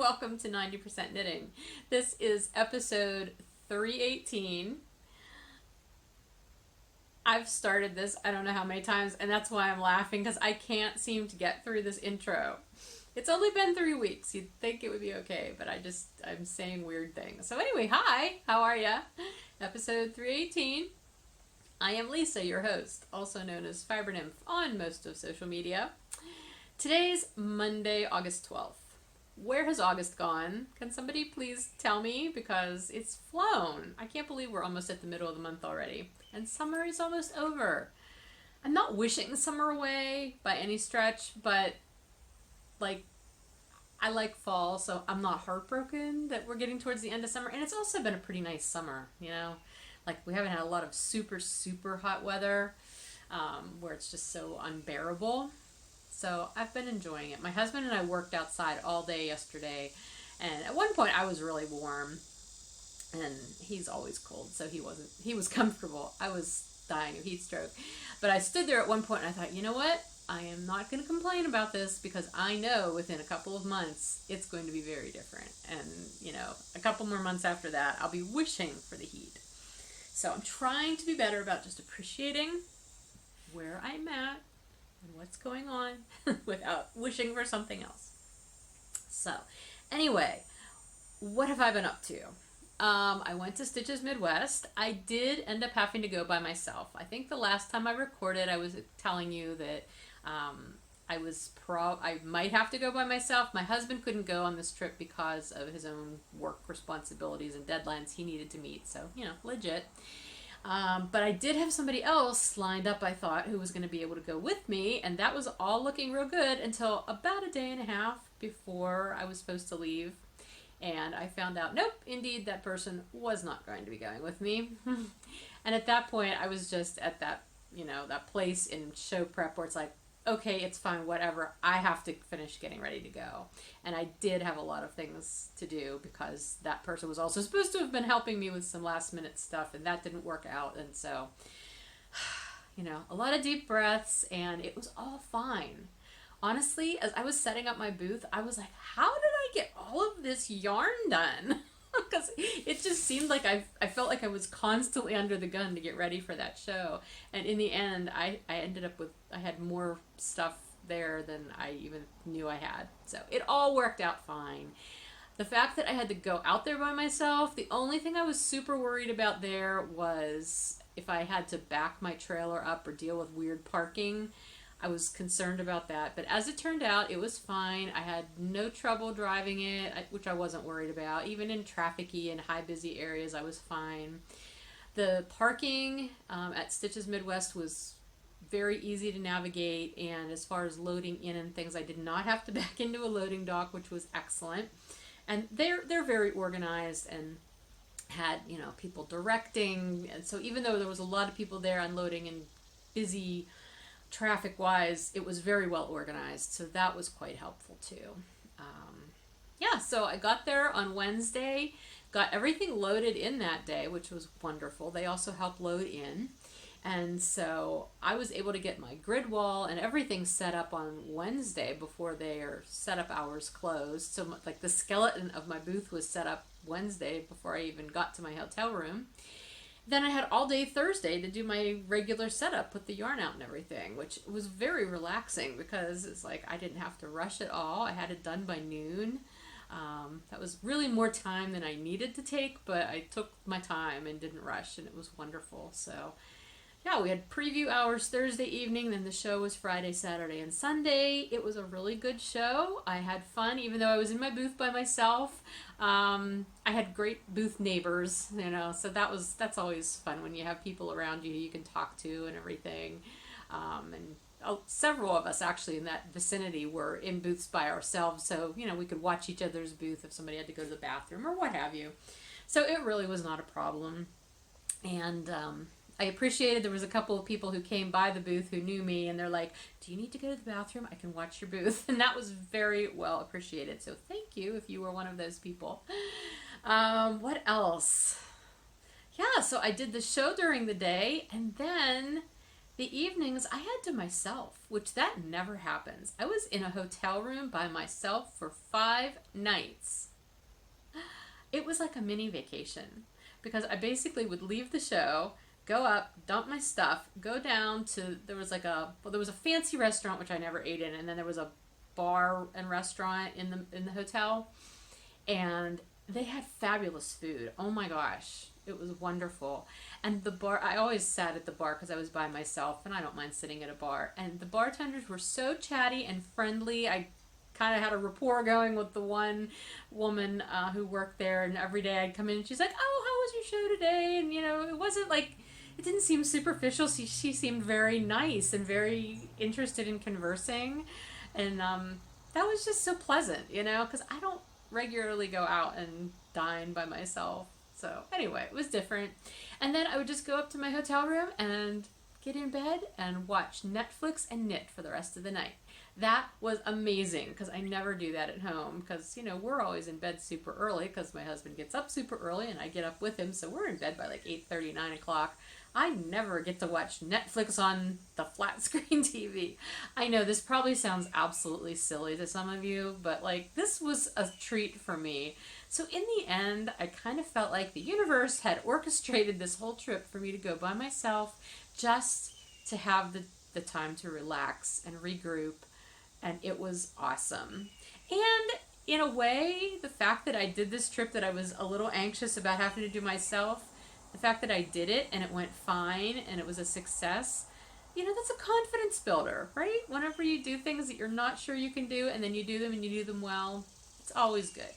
Welcome to 90% Knitting. This is episode 318. I've started this I don't know how many times, and that's why I'm laughing, because I can't seem to get through this intro. It's only been 3 weeks. You'd think it would be okay, but I'm saying weird things. So anyway, hi, how are ya? Episode 318. I am Lisa, your host, also known as Fiber Nymph on most of social media. Today's Monday, August 12th. Where has August gone? Can somebody please tell me? Because it's flown. I can't believe we're almost at the middle of the month already. And summer is almost over. I'm not wishing summer away by any stretch, but I like fall, so I'm not heartbroken that we're getting towards the end of summer. And it's also been a pretty nice summer, you know? Like, we haven't had a lot of super, super hot weather where it's just so unbearable. So I've been enjoying it. My husband and I worked outside all day yesterday, and at one point I was really warm, and he's always cold, so he was comfortable. I was dying of heat stroke. But I stood there at one point and I thought, you know what? I am not going to complain about this, because I know within a couple of months it's going to be very different. And, you know, a couple more months after that, I'll be wishing for the heat. So I'm trying to be better about just appreciating where I'm at and what's going on without wishing for something else. So anyway, what have I been up to? I went to Stitches Midwest. I did end up having to go by myself. I think the last time I recorded, I was telling you that I might have to go by myself. My husband couldn't go on this trip because of his own work responsibilities and deadlines he needed to meet. So, you know, legit. But I did have somebody else lined up, I thought, who was going to be able to go with me, and that was all looking real good until about a day and a half before I was supposed to leave. And I found out, nope, indeed, that person was not going to be going with me. And at that point, I was just at that, you know, that place in show prep where it's like, okay, it's fine, whatever. I have to finish getting ready to go. And I did have a lot of things to do because that person was also supposed to have been helping me with some last minute stuff, and that didn't work out. And so, you know, a lot of deep breaths, and it was all fine. Honestly, as I was setting up my booth, I was like, how did I get all of this yarn done? Because it just seemed like I felt like I was constantly under the gun to get ready for that show. And in the end, I ended up with, I had more stuff there than I even knew I had. So it all worked out fine. The fact that I had to go out there by myself, the only thing I was super worried about there was if I had to back my trailer up or deal with weird parking. I was concerned about that, but as it turned out, it was fine. I had no trouble driving it, which I wasn't worried about. Even in traffic-y and high busy areas, I was fine. The parking at Stitches Midwest was very easy to navigate, and as far as loading in and things, I did not have to back into a loading dock, which was excellent. And they're very organized and had, you know, people directing, and so even though there was a lot of people there unloading and busy traffic-wise, it was very well organized, so that was quite helpful too. Yeah, so I got there on Wednesday, got everything loaded in that day, which was wonderful. They also helped load in, and so I was able to get my grid wall and everything set up on Wednesday before their setup hours closed. So like the skeleton of my booth was set up Wednesday before I even got to my hotel room. Then I had all day Thursday to do my regular setup, put the yarn out and everything, which was very relaxing because it's like I didn't have to rush at all. I had it done by noon. That was really more time than I needed to take, but I took my time and didn't rush, and it was wonderful. So yeah, we had preview hours Thursday evening, then the show was Friday, Saturday, and Sunday. It was a really good show. I had fun, even though I was in my booth by myself. I had great booth neighbors, you know, so that's always fun when you have people around you can talk to and everything. Several of us actually in that vicinity were in booths by ourselves, so, you know, we could watch each other's booth if somebody had to go to the bathroom or what have you. So it really was not a problem. And I appreciated there was a couple of people who came by the booth who knew me, and they're like, do you need to go to the bathroom? I can watch your booth. And that was very well appreciated. So thank you if you were one of those people. What else? Yeah, so I did the show during the day, and then The evenings I had to myself, which that never happens. I was in a hotel room by myself for 5 nights. It was like a mini vacation because I basically would leave the show, go up, dump my stuff, go down to, there was a fancy restaurant which I never ate in, and then there was a bar and restaurant in the hotel, and they had fabulous food. Oh my gosh, it was wonderful. And the bar, I always sat at the bar because I was by myself and I don't mind sitting at a bar, and the bartenders were so chatty and friendly. I kind of had a rapport going with the one woman who worked there, and every day I'd come in and she's like, oh, how was your show today? And it wasn't like, it didn't seem superficial. She seemed very nice and very interested in conversing, and that was just so pleasant, because I don't regularly go out and dine by myself. So anyway, it was different. And then I would just go up to my hotel room and get in bed and watch Netflix and knit for the rest of the night. That was amazing because I never do that at home because, we're always in bed super early because my husband gets up super early and I get up with him. So we're in bed by like 8:30, 9 o'clock. I never get to watch Netflix on the flat screen TV. I know this probably sounds absolutely silly to some of you, but this was a treat for me. So in the end, I kind of felt like the universe had orchestrated this whole trip for me to go by myself just to have the time to relax and regroup, and it was awesome. And in a way, the fact that I did this trip that I was a little anxious about having to do myself, the fact that I did it and it went fine and it was a success, that's a confidence builder, right? Whenever you do things that you're not sure you can do and then you do them and you do them well, it's always good.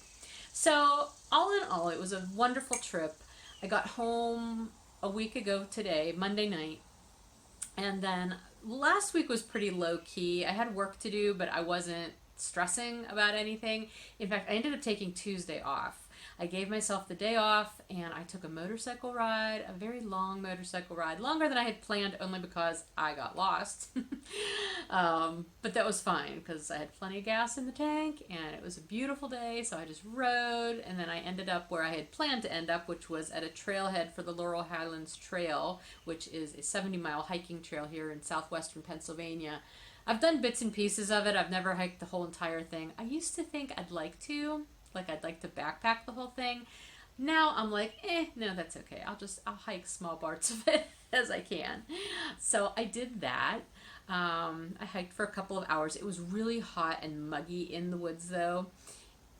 So all in all, it was a wonderful trip. I got home a week ago today, Monday night, and then last week was pretty low key. I had work to do, but I wasn't stressing about anything. In fact, I ended up taking Tuesday off. I gave myself the day off and I took a motorcycle ride, a very long motorcycle ride, longer than I had planned only because I got lost. But that was fine because I had plenty of gas in the tank and it was a beautiful day, so I just rode, and then I ended up where I had planned to end up, which was at a trailhead for the Laurel Highlands Trail, which is a 70-mile hiking trail here in southwestern Pennsylvania. I've done bits and pieces of it. I've never hiked the whole entire thing. I used to think I'd like to backpack the whole thing. Now I'm like, no, that's okay. I'll hike small parts of it as I can. So I did that. I hiked for a couple of hours. It was really hot and muggy in the woods though,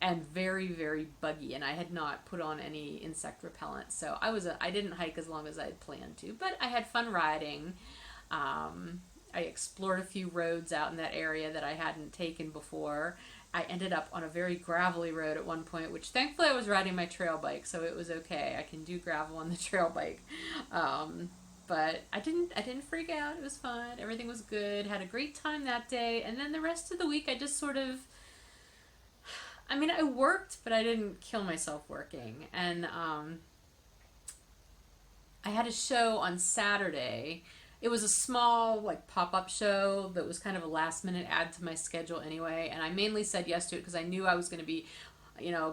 and very, very buggy, and I had not put on any insect repellent. So I didn't hike as long as I had planned to, but I had fun riding. I explored a few roads out in that area that I hadn't taken before. I ended up on a very gravelly road at one point, which thankfully I was riding my trail bike, so it was okay. I can do gravel on the trail bike. But I didn't freak out. It was fun. Everything was good. Had a great time that day. And then the rest of the week I just sort of, I worked, but I didn't kill myself working. And I had a show on Saturday. It was a small pop-up show that was kind of a last-minute add to my schedule anyway, and I mainly said yes to it because I knew I was going to be,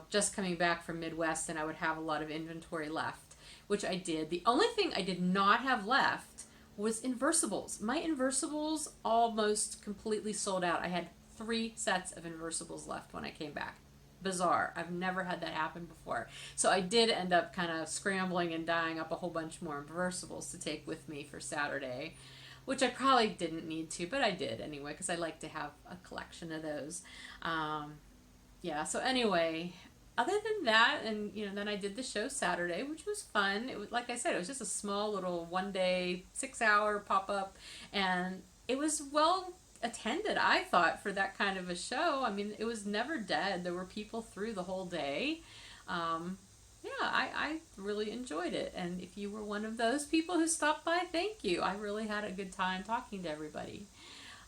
just coming back from Midwest and I would have a lot of inventory left, which I did. The only thing I did not have left was inversibles. My inversibles almost completely sold out. I had 3 sets of inversibles left when I came back. Bizarre. I've never had that happen before. So I did end up kind of scrambling and dyeing up a whole bunch more inversibles to take with me for Saturday, which I probably didn't need to, but I did anyway because I like to have a collection of those. So anyway, other than that, and then I did the show Saturday, which was fun. It was, like I said, it was just a small little 1-day, 6-hour pop-up, and it was well attended, I thought, for that kind of a show. It was never dead. There were people through the whole day. I really enjoyed it. And if you were one of those people who stopped by, thank you. I really had a good time talking to everybody.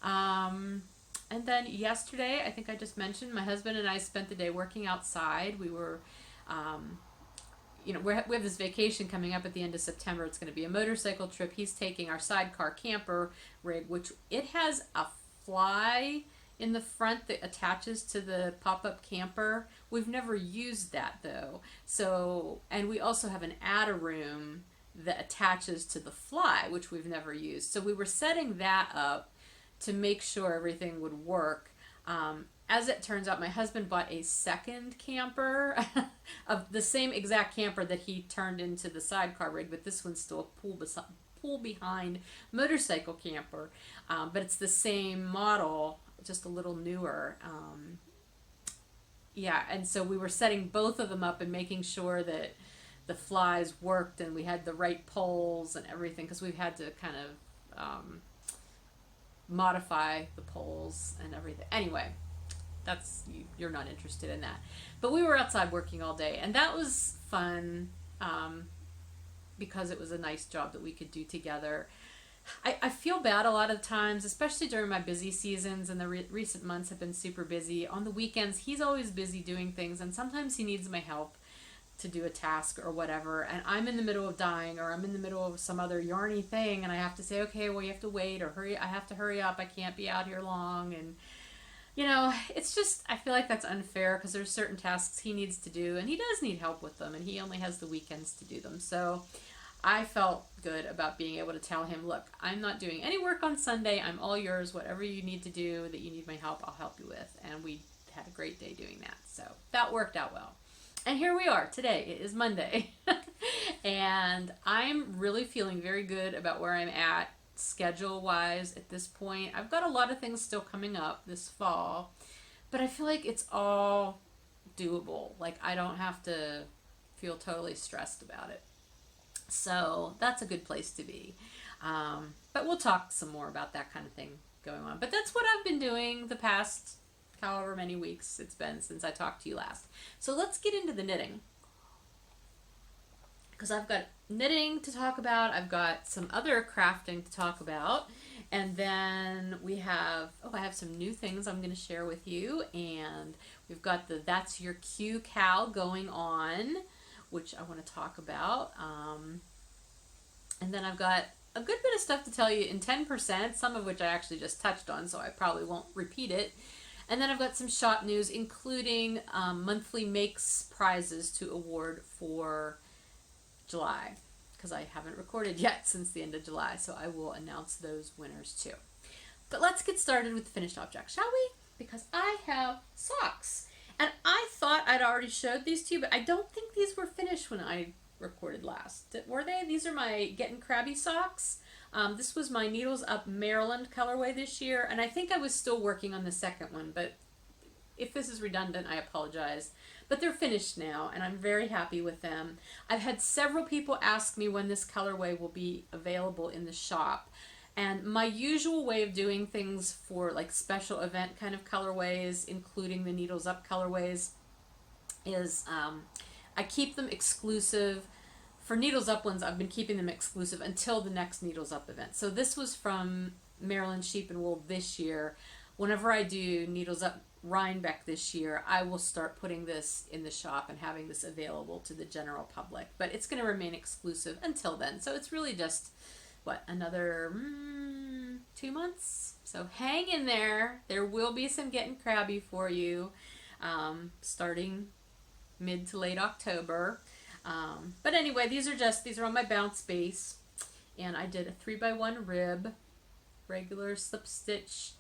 And then yesterday, I think I just mentioned, my husband and I spent the day working outside. We were, we have this vacation coming up at the end of September. It's going to be a motorcycle trip. He's taking our sidecar camper rig, which it has a fly in the front that attaches to the pop-up camper. We've never used that though. So, and we also have an add-a room that attaches to the fly, which we've never used. So we were setting that up to make sure everything would work. As it turns out, my husband bought a second camper of the same exact camper that he turned into the sidecar rig, but this one's still a pull behind motorcycle camper. But it's the same model, just a little newer. Yeah, and so we were setting both of them up and making sure that the flies worked and we had the right poles and everything, because we've had to kind of modify the poles and everything. Anyway, you're not interested in that. But we were outside working all day, and that was fun because it was a nice job that we could do together. I feel bad a lot of times, especially during my busy seasons, and the recent months have been super busy. On the weekends, he's always busy doing things, and sometimes he needs my help to do a task or whatever, and I'm in the middle of dyeing, or I'm in the middle of some other yarny thing, and I have to say, okay, well, you have to wait, or hurry, I have to hurry up, I can't be out here long. And you know, it's just, I feel like that's unfair, because there's certain tasks he needs to do, and he does need help with them, and he only has the weekends to do them. So I felt good about being able to tell him, look, I'm not doing any work on Sunday, I'm all yours, whatever you need to do that you need my help, I'll help you with. And we had a great day doing that, so that worked out well. And here we are today. It is Monday. And I'm really feeling very good about where I'm at schedule-wise at this point. I've got a lot of things still coming up this fall, but I feel like it's all doable. Like, I don't have to feel totally stressed about it. So that's a good place to be. But we'll talk some more about that kind of thing going on. But that's what I've been doing the past however many weeks it's been since I talked to you last. So let's get into the knitting, because I've got knitting to talk about, I've got some other crafting to talk about, and then we have, I have some new things I'm going to share with you, and we've got the That's Your Cue cowl going on, which I want to talk about, and then I've got a good bit of stuff to tell you in 10%, some of which I actually just touched on, so I probably won't repeat it. And then I've got some shop news, including monthly makes prizes to award for July, because I haven't recorded yet since the end of July, so I will announce those winners too. But let's get started with the finished object, shall we? Because I have socks, and I thought I'd already showed these to you, but I don't think these were finished when I recorded last. Were they? These are my Gettin Crabby Socks. This was my Needles Up Maryland colorway this year, and I think I was still working on the second one, but if this is redundant, I apologize. But they're finished now, and I'm very happy with them. I've had several people ask me when this colorway will be available in the shop, and my usual way of doing things for like special event kind of colorways, including the Needles Up colorways, is I keep them exclusive. For Needles Up ones, I've been keeping them exclusive until the next Needles Up event. So this was from Maryland Sheep and Wool this year. Whenever I do Needles Up Rhinebeck this year, I will start putting this in the shop and having this available to the general public. But it's going to remain exclusive until then. So it's really just, what, another 2 months? So hang in there. There will be some Gettin Crabby for you starting mid to late October. But anyway, these are on my bounce base, and I did a 3x1 rib, regular slip stitch,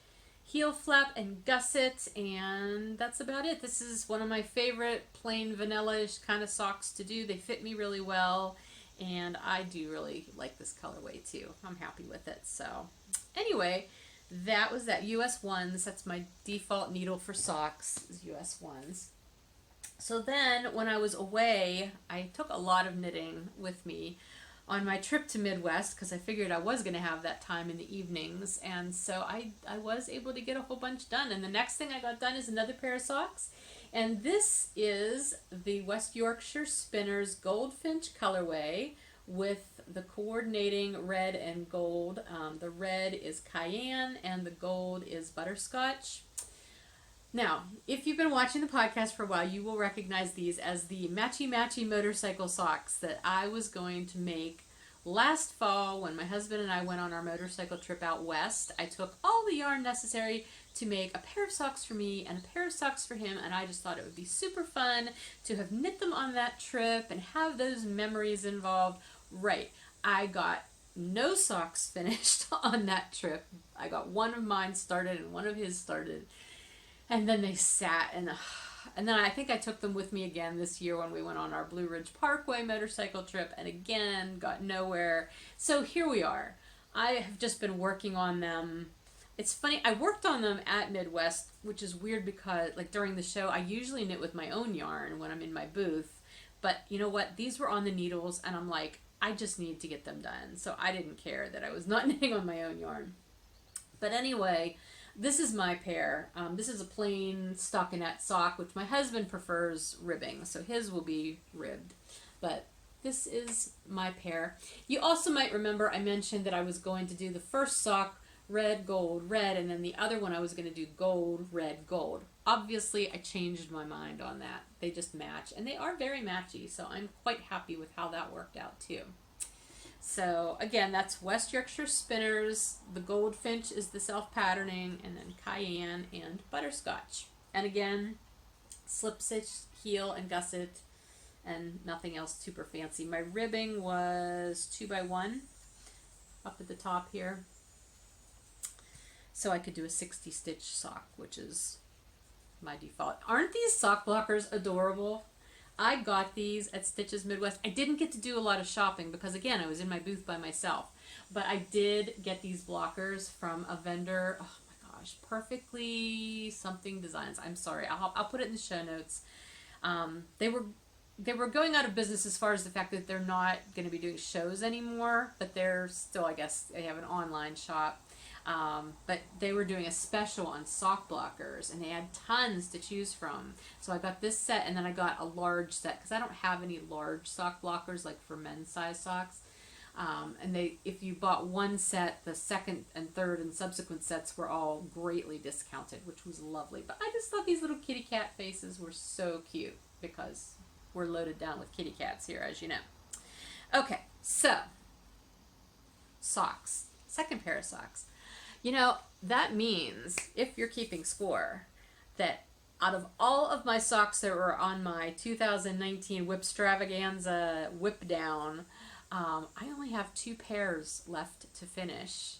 heel flap, and gusset, and that's about it. This is one of my favorite plain vanilla-ish kind of socks to do. They fit me really well, and I do really like this colorway too. I'm happy with it. So anyway, that was that. US 1s, that's my default needle for socks, is US 1s. So then, when I was away, I took a lot of knitting with me on my trip to Midwest, because I figured I was going to have that time in the evenings, and so I was able to get a whole bunch done. And the next thing I got done is another pair of socks, and this is the West Yorkshire Spinners Goldfinch colorway with the coordinating red and gold. The red is cayenne, and the gold is butterscotch. Now, if you've been watching the podcast for a while, you will recognize these as the Matchy-Matchy Motorcycle Socks that I was going to make last fall when my husband and I went on our motorcycle trip out west. I took all the yarn necessary to make a pair of socks for me and a pair of socks for him, and I just thought it would be super fun to have knit them on that trip and have those memories involved. Right. I got no socks finished on that trip. I got one of mine started and one of his started, and then they sat, and then I think I took them with me again this year when we went on our Blue Ridge Parkway motorcycle trip, and again got nowhere. So here we are. I have just been working on them. It's funny, I worked on them at Midwest, which is weird because like during the show I usually knit with my own yarn when I'm in my booth, but you know what, these were on the needles and I'm like, I just need to get them done. So I didn't care that I was not knitting on my own yarn. But anyway, this is my pair. This is a plain stockinette sock, which my husband prefers ribbing, so his will be ribbed. But this is my pair. You also might remember I mentioned that I was going to do the first sock red, gold, red, and then the other one I was going to do gold, red, gold. Obviously, I changed my mind on that. They just match, and they are very matchy, so I'm quite happy with how that worked out too. So again, that's West Yorkshire Spinners. The Goldfinch is the self-patterning, and then Cayenne and Butterscotch. And again, slip stitch, heel, and gusset, and nothing else super fancy. My ribbing was 2x1 up at the top here, so I could do a 60 stitch sock, which is my default. Aren't these sock blockers adorable? I got these at Stitches Midwest. I didn't get to do a lot of shopping because again I was in my booth by myself, but I did get these blockers from a vendor. Oh my gosh, Perfectly something designs. I'm sorry, I'll put it in the show notes. They were going out of business as far as the fact that they're not going to be doing shows anymore, but they're still, I guess, they have an online shop. But they were doing a special on sock blockers, and they had tons to choose from. So I got this set, and then I got a large set because I don't have any large sock blockers like for men's size socks. And if you bought one set, the second and third and subsequent sets were all greatly discounted, which was lovely. But I just thought these little kitty cat faces were so cute because we're loaded down with kitty cats here, as you know. Okay, so socks. Second pair of socks. You know, that means, if you're keeping score, that out of all of my socks that were on my 2019 Whipstravaganza Whip Down, I only have 2 pairs left to finish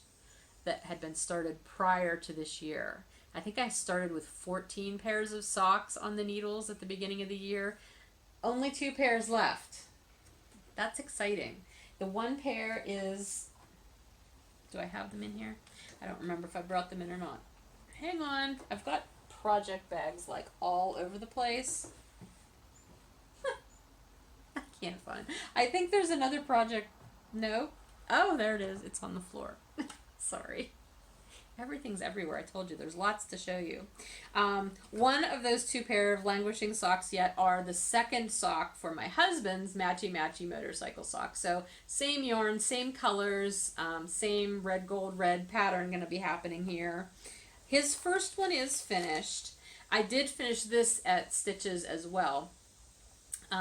that had been started prior to this year. I think I started with 14 pairs of socks on the needles at the beginning of the year. Only 2 pairs left. That's exciting. The one pair is... Do I have them in here? I don't remember if I brought them in or not. Hang on. I've got project bags like all over the place. I can't find. I think there's another project. No. Oh, there it is. It's on the floor. Sorry. Everything's everywhere. I told you there's lots to show you. One of those 2 pair of languishing socks yet are the second sock for my husband's Matchy-Matchy Motorcycle Socks. So same yarn, same colors, same red, gold, red pattern going to be happening here. His first one is finished. I did finish this at Stitches as well.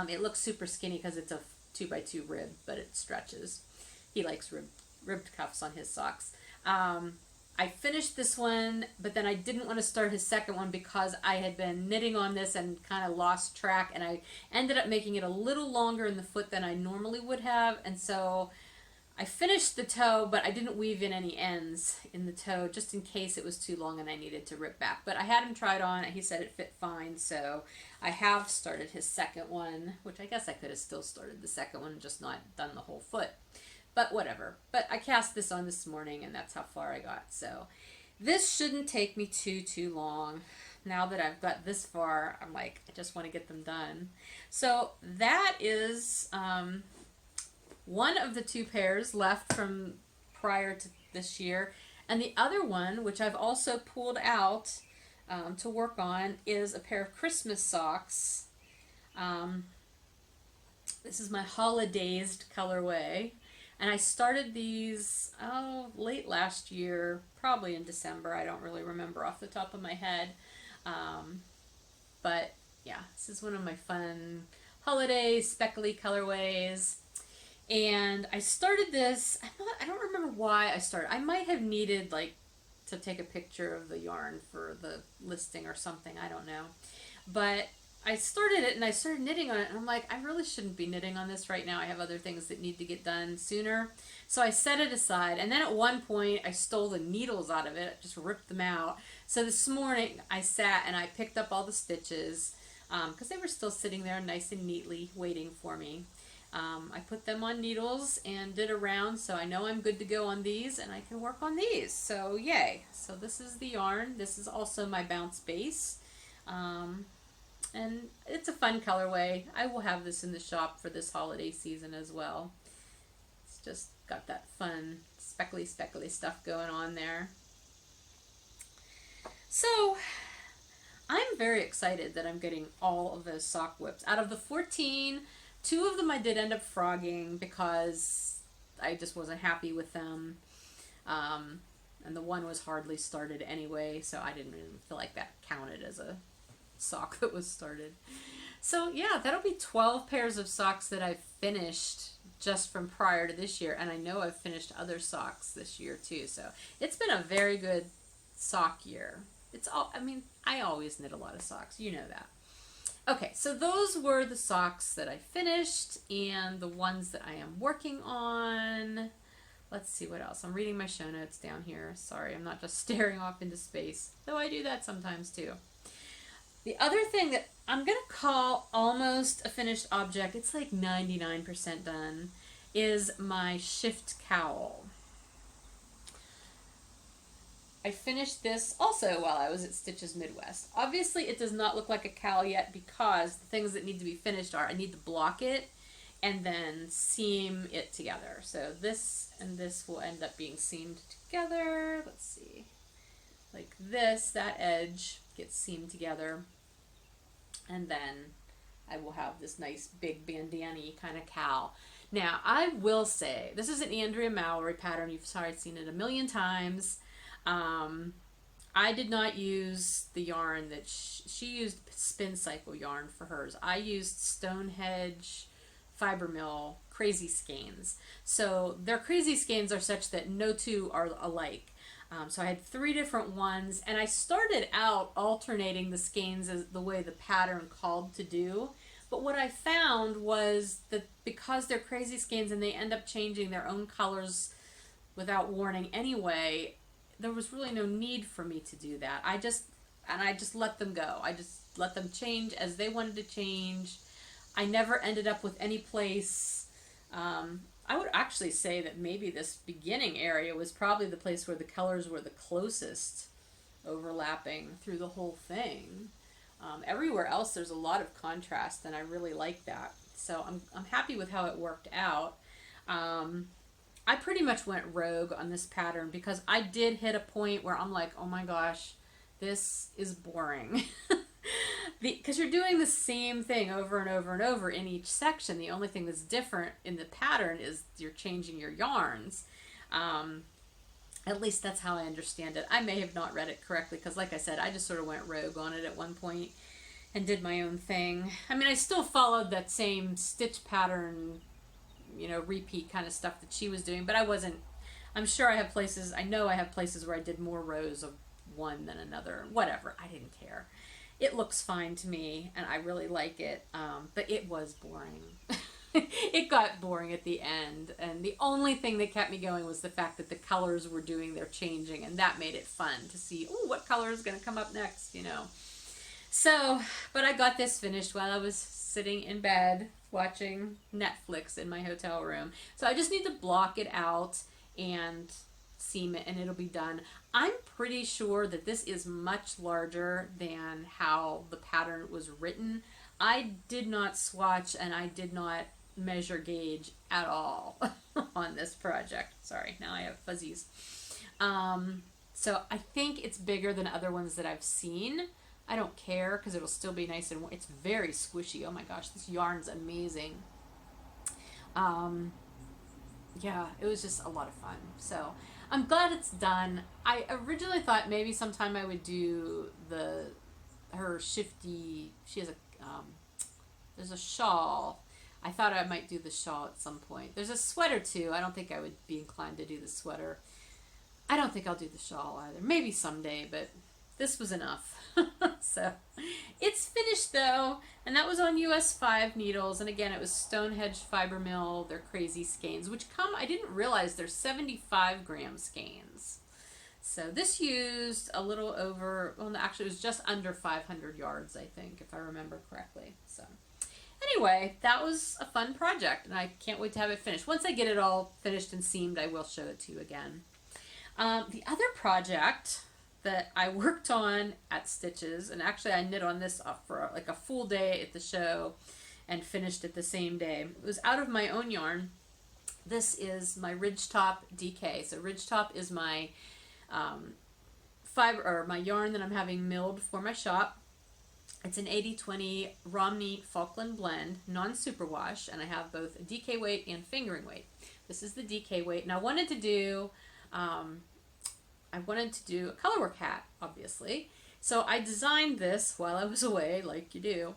It looks super skinny because it's a 2x2 rib, but it stretches. He likes ribbed cuffs on his socks. I finished this one, but then I didn't want to start his second one because I had been knitting on this and kind of lost track, and I ended up making it a little longer in the foot than I normally would have, and so I finished the toe, but I didn't weave in any ends in the toe just in case it was too long and I needed to rip back. But I had him try it on, and he said it fit fine, so I have started his second one, which I guess I could have still started the second one, just not done the whole foot. But whatever. But I cast this on this morning, and that's how far I got. So this shouldn't take me too long. Now that I've got this far, I'm like, I just want to get them done. So that is one of the 2 pairs left from prior to this year. And the other one, which I've also pulled out to work on, is a pair of Christmas socks. This is my Holidayzed colorway. And I started these, late last year, probably in December. I don't really remember off the top of my head. But, yeah, this is one of my fun holiday speckly colorways. And I started this, I don't remember why I started. I might have needed, like, to take a picture of the yarn for the listing or something. I don't know. But I started it and I started knitting on it, and I'm like, I really shouldn't be knitting on this right now. I have other things that need to get done sooner. So I set it aside, and then at one point I stole the needles out of it, just ripped them out. So this morning I sat and I picked up all the stitches because they were still sitting there nice and neatly waiting for me. I put them on needles and did a round, so I know I'm good to go on these, and I can work on these. So yay. So this is the yarn. This is also my Bounce base. And it's a fun colorway. I will have this in the shop for this holiday season as well. It's just got that fun speckly stuff going on there. So I'm very excited that I'm getting all of those sock whips. Out of the 14, 2 of them I did end up frogging because I just wasn't happy with them. And the one was hardly started anyway, so I didn't really feel like that counted as a sock that was started. So yeah, that'll be 12 pairs of socks that I've finished just from prior to this year, and I know I've finished other socks this year too, so it's been a very good sock year. It's all, I mean, I always knit a lot of socks, you know that. Okay, so those were the socks that I finished and the ones that I am working on. Let's see what else. I'm reading my show notes down here. Sorry, I'm not just staring off into space, though I do that sometimes too. The other thing that I'm going to call almost a finished object, it's like 99% done, is my shift cowl. I finished this also while I was at Stitches Midwest. Obviously it does not look like a cowl yet because the things that need to be finished are I need to block it and then seam it together. So this and this will end up being seamed together. Let's see. Like this, that edge gets seamed together. And then I will have this nice big bandana-y kind of cowl. Now, I will say, this is an Andrea Mowry pattern. You've probably seen it a million times. I did not use the yarn that she used Spin Cycle yarn for hers. I used Stonehedge Fiber Mill Crazy Skeins. So their Crazy Skeins are such that no two are alike. So I had 3 different ones, and I started out alternating the skeins as the way the pattern called to do. But what I found was that because they're crazy skeins and they end up changing their own colors without warning anyway, there was really no need for me to do that. I just let them go. I just let them change as they wanted to change. I never ended up with any place. I would actually say that maybe this beginning area was probably the place where the colors were the closest overlapping through the whole thing. Everywhere else there's a lot of contrast, and I really like that. So I'm happy with how it worked out. I pretty much went rogue on this pattern because I did hit a point where I'm like, oh my gosh, this is boring. Because you're doing the same thing over and over and over in each section. The only thing that's different in the pattern is you're changing your yarns. At least that's how I understand it. I may have not read it correctly because, like I said, I just sort of went rogue on it at one point and did my own thing. I mean, I still followed that same stitch pattern, you know, repeat kind of stuff that she was doing, but I wasn't, I'm sure I know I have places where I did more rows of one than another. Whatever, I didn't care. It looks fine to me, and I really like it, but it was boring. It got boring at the end, and the only thing that kept me going was the fact that the colors were doing their changing, and that made it fun to see, oh, what color is going to come up next, you know. So, but I got this finished while I was sitting in bed watching Netflix in my hotel room. So I just need to block it out and seam it, and it'll be done. I'm pretty sure that this is much larger than how the pattern was written. I did not swatch and I did not measure gauge at all on this project. Sorry, now I have fuzzies. So I think it's bigger than other ones that I've seen. I don't care because it'll still be nice and warm. It's very squishy. Oh my gosh, this yarn's amazing. Yeah, it was just a lot of fun. So I'm glad it's done. I originally thought maybe sometime I would do her shifty, she has a, there's a shawl. I thought I might do the shawl at some point. There's a sweater too. I don't think I would be inclined to do the sweater. I don't think I'll do the shawl either. Maybe someday, but this was enough. So it's finished though, and that was on US 5 needles, and again it was Stonehedge fiber mill, their crazy skeins, which I didn't realize they're 75 gram skeins. So this used a little over, well actually it was just under 500 yards I think, if I remember correctly. So anyway, that was a fun project, and I can't wait to have it finished. Once I get it all finished and seamed, I will show it to you again. The other project that I worked on at Stitches, and actually I knit on this for like a full day at the show and finished it the same day. It was out of my own yarn. This is my Ridgetop DK. So Ridgetop is my fiber, or my yarn that I'm having milled for my shop. It's an 80-20 Romney Falkland blend, non-superwash, and I have both a DK weight and fingering weight. This is the DK weight, and I wanted to do a colorwork hat, obviously. So I designed this while I was away, like you do.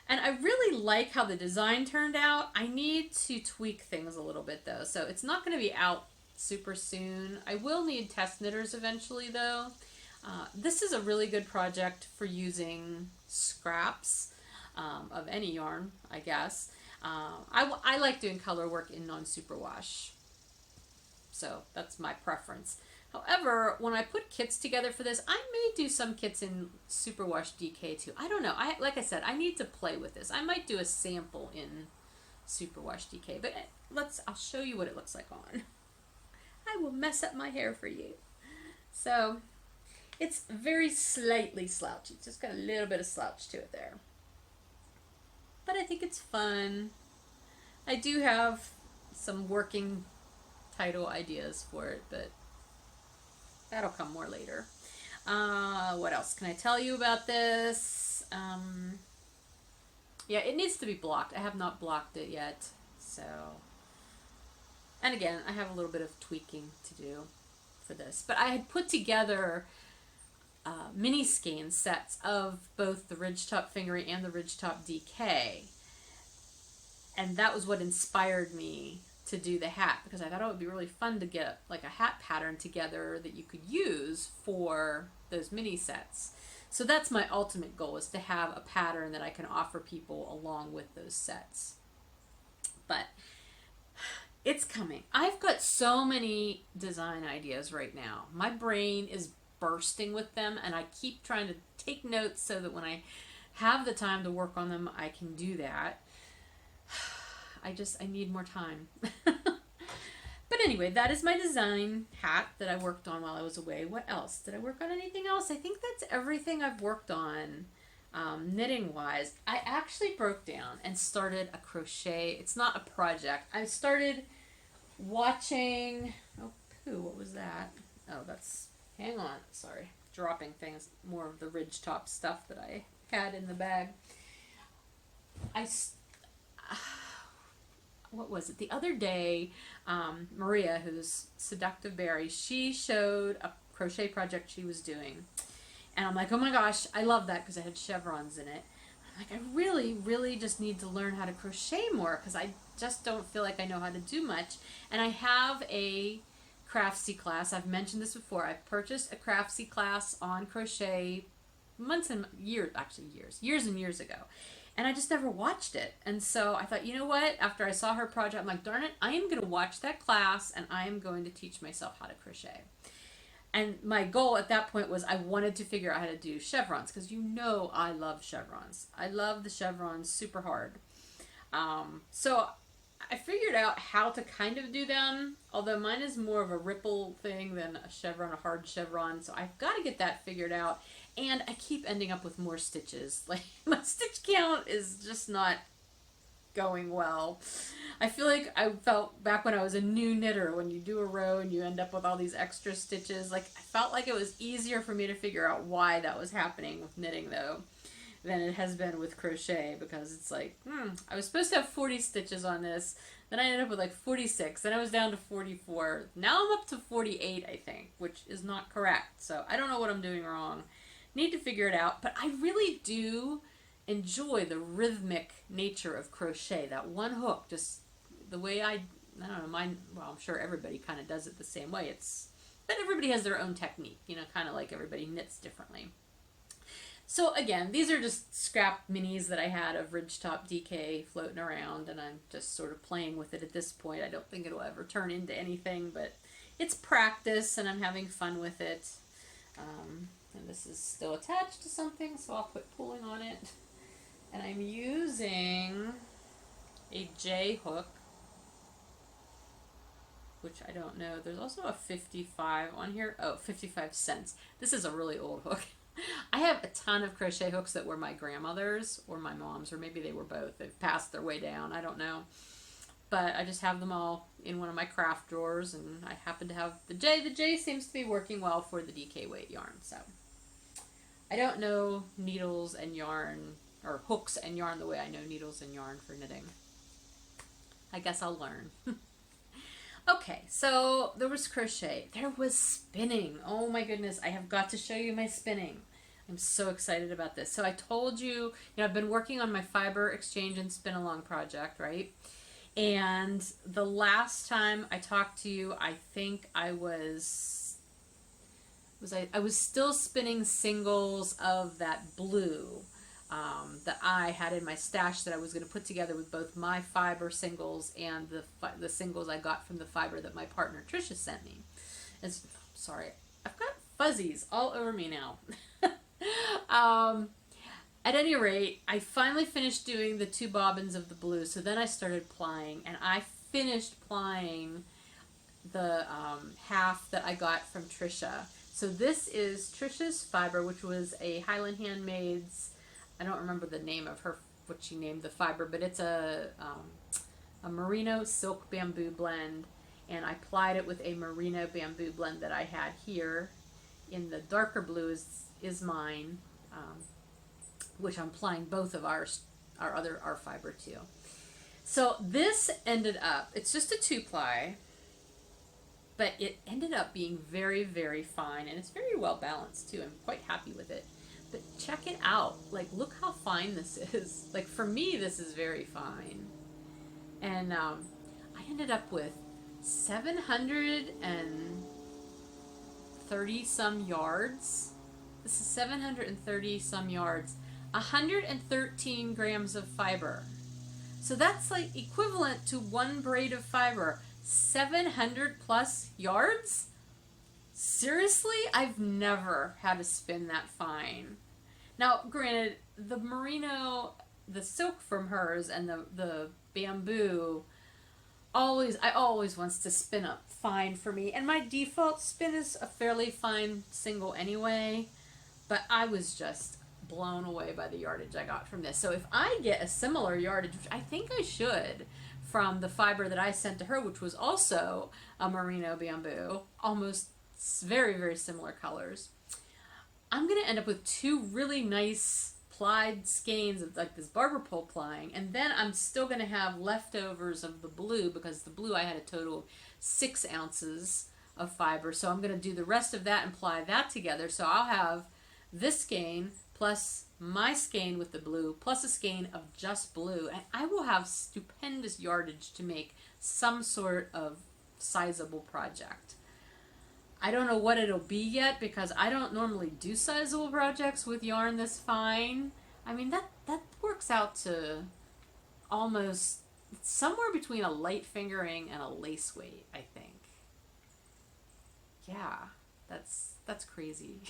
And I really like how the design turned out. I need to tweak things a little bit though. So it's not going to be out super soon. I will need test knitters eventually though. This is a really good project for using scraps of any yarn, I guess. I like doing color work in non-superwash. So that's my preference. However, when I put kits together for this, I may do some kits in superwash DK too. I don't know. Like I said, I need to play with this. I might do a sample in superwash DK, but I'll show you what it looks like on. I will mess up my hair for you. So it's very slightly slouchy. It's just got a little bit of slouch to it there. But I think it's fun. I do have some working title ideas for it, but that'll come more later. What else can I tell you about this? Yeah, it needs to be blocked. I have not blocked it yet. So, and again, I have a little bit of tweaking to do for this. But I had put together mini skein sets of both the Ridgetop Fingering and the Ridgetop DK. And that was what inspired me to do the hat, because I thought it would be really fun to get like a hat pattern together that you could use for those mini sets. So that's my ultimate goal, is to have a pattern that I can offer people along with those sets. But it's coming. I've got so many design ideas right now. My brain is bursting with them, and I keep trying to take notes so that when I have the time to work on them, I can do that. I need more time. But anyway, that is my design hat that I worked on while I was away. What else? Did I work on anything else? I think that's everything I've worked on knitting wise. I actually broke down and started a crochet. It's not a project. I started watching, oh poo, what was that? Oh, that's, hang on, sorry, dropping things, more of the Ridgetop stuff that I had in the bag. What was it? The other day, Maria, who's Seductive Berry, she showed a crochet project she was doing. And I'm like, oh my gosh, I love that, because it had chevrons in it. I'm like, I really, really just need to learn how to crochet more, because I just don't feel like I know how to do much. And I have a Craftsy class. I've mentioned this before. I purchased a Craftsy class on crochet months and years, actually years and years ago. And I just never watched it. And so I thought, you know what? After I saw her project, I'm like, darn it, I am going to watch that class and I am going to teach myself how to crochet. And my goal at that point was I wanted to figure out how to do chevrons, because you know I love chevrons. I love the chevrons super hard. So I figured out how to kind of do them, although mine is more of a ripple thing than a chevron, a hard chevron. So I've got to get that figured out. And I keep ending up with more stitches. Like, my stitch count is just not going well. I feel like I felt back when I was a new knitter, when you do a row and you end up with all these extra stitches. Like, I felt like it was easier for me to figure out why that was happening with knitting, though, than it has been with crochet, because it's like, I was supposed to have 40 stitches on this. Then I ended up with like 46. Then I was down to 44. Now I'm up to 48, I think, which is not correct. So I don't know what I'm doing wrong. Need to figure it out, but I really do enjoy the rhythmic nature of crochet. That one hook, just the way I don't know, mine, well, I'm sure everybody kind of does it the same way. But everybody has their own technique, you know, kind of like everybody knits differently. So again, these are just scrap minis that I had of Ridgetop DK floating around, and I'm just sort of playing with it at this point. I don't think it'll ever turn into anything, but it's practice and I'm having fun with it. And this is still attached to something, so I'll quit pulling on it. And I'm using a J hook, which I don't know. There's also a 55 on here. Oh, 55 cents. This is a really old hook. I have a ton of crochet hooks that were my grandmother's or my mom's, or maybe they were both. They've passed their way down. I don't know. But I just have them all in one of my craft drawers, and I happen to have the J. The J seems to be working well for the DK weight yarn. So I don't know needles and yarn, or hooks and yarn, the way I know needles and yarn for knitting. I guess I'll learn. Okay, so there was crochet. There was spinning. Oh my goodness, I have got to show you my spinning. I'm so excited about this. So I told you, I've been working on my Fiber Exchange and Spinalong project, right? And the last time I talked to you, I think I was still spinning singles of that blue that I had in my stash that I was going to put together with both my fiber singles and the singles I got from the fiber that my partner Tricia sent me. And sorry, I've got fuzzies all over me now. At any rate, I finally finished doing the 2 bobbins of the blue, so then I started plying, and I finished plying the half that I got from Tricia. So this is Tricia's fiber, which was a Highland Handmades. I don't remember the name of her, what she named the fiber, but it's a merino silk bamboo blend, and I plied it with a merino bamboo blend that I had here. In the darker blue is mine, which I'm plying both of our fiber to. So this ended up, it's just a 2-ply, but it ended up being very, very fine, and it's very well balanced too. I'm quite happy with it. But check it out. Like, look how fine this is. Like, for me, this is very fine. And I ended up with 730 some yards. This is 730 some yards. 113 grams of fiber. So that's like equivalent to 1 braid of fiber. 700 plus yards? Seriously? I've never had to spin that fine. Now, granted, the merino, the silk from hers and the bamboo, always wants to spin up fine for me. And my default spin is a fairly fine single anyway, but I was just blown away by the yardage I got from this. So if I get a similar yardage, which I think I should, from the fiber that I sent to her, which was also a merino bamboo, almost very, very similar colors, I'm going to end up with 2 really nice plied skeins of like this barber pole plying, and then I'm still going to have leftovers of the blue, because the blue I had a total of 6 ounces of fiber, so I'm going to do the rest of that and ply that together. So I'll have this skein plus my skein with the blue plus a skein of just blue, and I will have stupendous yardage to make some sort of sizable project. I don't know what it'll be yet, because I don't normally do sizable projects with yarn this fine. I mean, that works out to almost somewhere between a light fingering and a lace weight, I think. Yeah, that's crazy.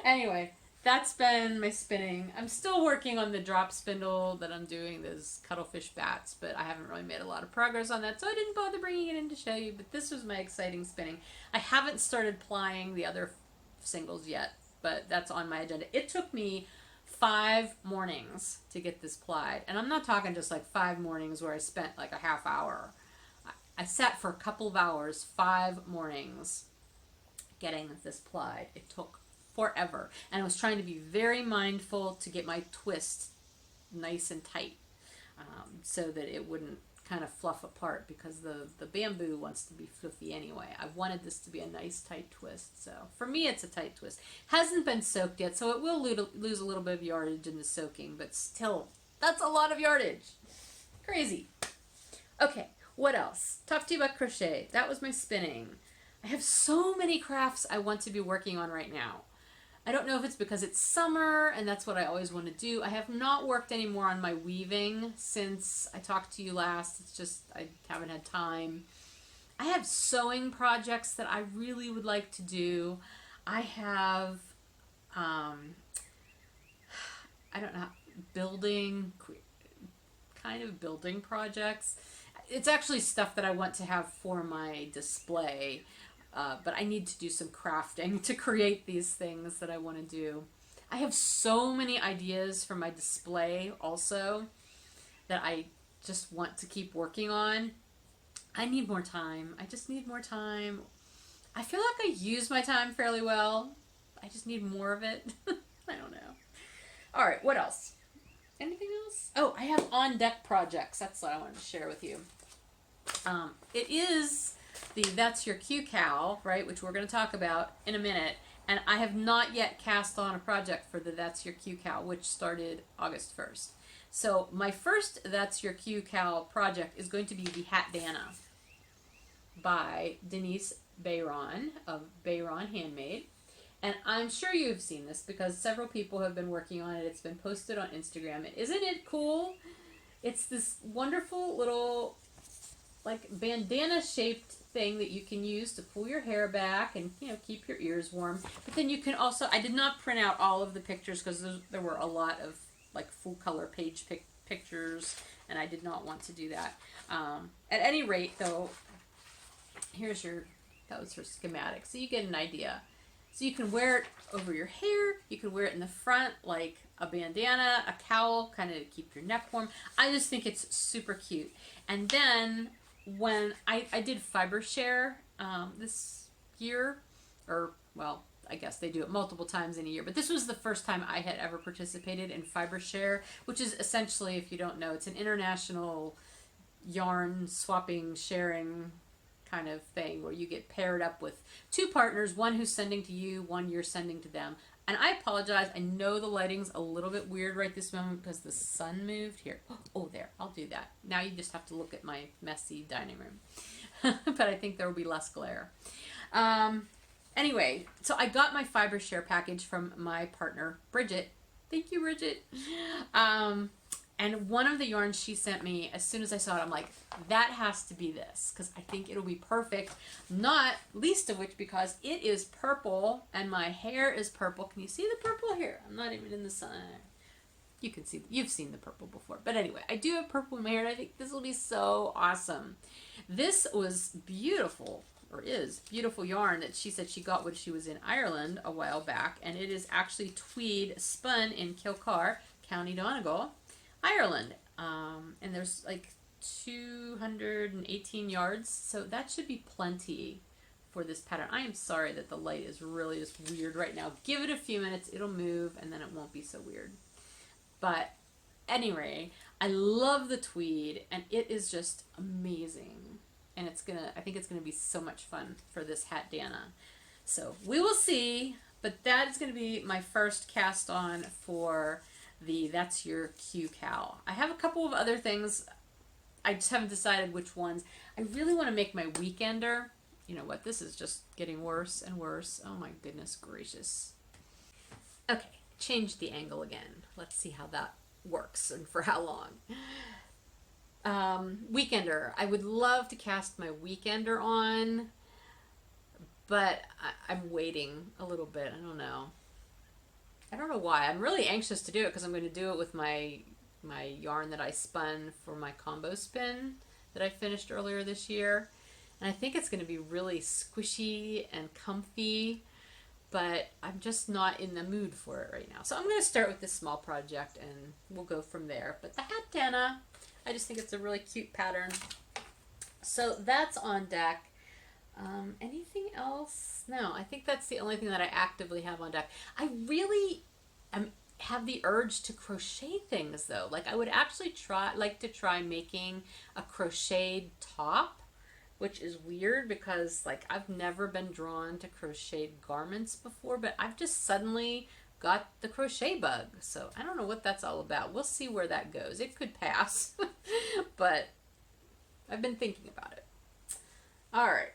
Anyway, that's been my spinning. I'm still working on the drop spindle that I'm doing, those cuttlefish bats, but I haven't really made a lot of progress on that, so I didn't bother bringing it in to show you, but this was my exciting spinning. I haven't started plying the other singles yet, but that's on my agenda. It took me 5 mornings to get this plied, and I'm not talking just like 5 mornings where I spent like a half hour. I sat for a couple of hours, 5 mornings, getting this plied. It took forever, and I was trying to be very mindful to get my twist nice and tight, so that it wouldn't kind of fluff apart, because the bamboo wants to be fluffy anyway. I wanted this to be a nice tight twist, so for me it's a tight twist. Hasn't been soaked yet, so it will lose a little bit of yardage in the soaking, but still, that's a lot of yardage. Crazy. Okay, what else? Talk to you about crochet. That was my spinning. I have so many crafts I want to be working on right now. I don't know if it's because it's summer and that's what I always want to do. I have not worked anymore on my weaving since I talked to you last. It's just I haven't had time. I have sewing projects that I really would like to do. I have, I don't know, kind of building projects. It's actually stuff that I want to have for my display. But I need to do some crafting to create these things that I want to do. I have so many ideas for my display also that I just want to keep working on. I need more time. I just need more time. I feel like I use my time fairly well. I just need more of it. I don't know. All right, what else? Anything else? Oh, I have on-deck projects. That's what I wanted to share with you. It is the That's Your Cue Cowl, right, which we're going to talk about in a minute. And I have not yet cast on a project for the That's Your Cue Cowl, which started August 1st. So my first That's Your Cue Cowl project is going to be the Hatdana by Denise Bayron of Bayron Handmades. And I'm sure you've seen this because several people have been working on it. It's been posted on Instagram. And isn't it cool? It's this wonderful little like bandana shaped thing that you can use to pull your hair back and, you know, keep your ears warm. But then you can also, I did not print out all of the pictures because there were a lot of like full color page pictures and I did not want to do that. At any rate though, that was her schematic. So you get an idea. So you can wear it over your hair, you can wear it in the front like a bandana, a cowl, kind of to keep your neck warm. I just think it's super cute. And then when I did Fibreshare this year, or well, I guess they do it multiple times in a year, but this was the first time I had ever participated in Fibreshare, which is essentially, if you don't know, it's an international yarn swapping, sharing kind of thing where you get paired up with two partners, one who's sending to you, one you're sending to them. And I apologize, I know the lighting's a little bit weird right this moment because the sun moved here. Oh, there, I'll do that. Now you just have to look at my messy dining room. But I think there will be less glare. Anyway, so I got my Fibreshare package from my partner, Bridget. Thank you, Bridget. And one of the yarns she sent me, as soon as I saw it, I'm like, that has to be this, because I think it'll be perfect. Not least of which because it is purple, and my hair is purple. Can you see the purple here? I'm not even in the sun. You can see, you've seen the purple before. But anyway, I do have purple in my hair, and I think this will be so awesome. This was beautiful, or is beautiful yarn that she said she got when she was in Ireland a while back, and it is actually tweed spun in Kilcar, County Donegal, Ireland, and there's like 218 yards, so that should be plenty for this pattern. I am sorry that the light is really just weird right now. Give it a few minutes, it'll move, and then it won't be so weird. But anyway, I love the tweed, and it is just amazing, and I think it's gonna be so much fun for this Hatdana. So we will see, but that is gonna be my first cast on for the That's Your Cue Cowl. I have a couple of other things. I just haven't decided which ones. I really want to make my weekender. You know what? This is just getting worse and worse. Oh my goodness gracious. Okay, change the angle again. Let's see how that works and for how long. Weekender. I would love to cast my weekender on, but I'm waiting a little bit. I don't know. I don't know why. I'm really anxious to do it because I'm going to do it with my yarn that I spun for my combo spin that I finished earlier this year. And I think it's going to be really squishy and comfy, but I'm just not in the mood for it right now. So I'm going to start with this small project and we'll go from there. But the Hatdana, I just think it's a really cute pattern. So that's on deck. Anything else? No, I think that's the only thing that I actively have on deck. I really have the urge to crochet things though. Like I would actually like to try making a crocheted top, which is weird because like I've never been drawn to crocheted garments before, but I've just suddenly got the crochet bug. So I don't know what that's all about. We'll see where that goes. It could pass, but I've been thinking about it. All right.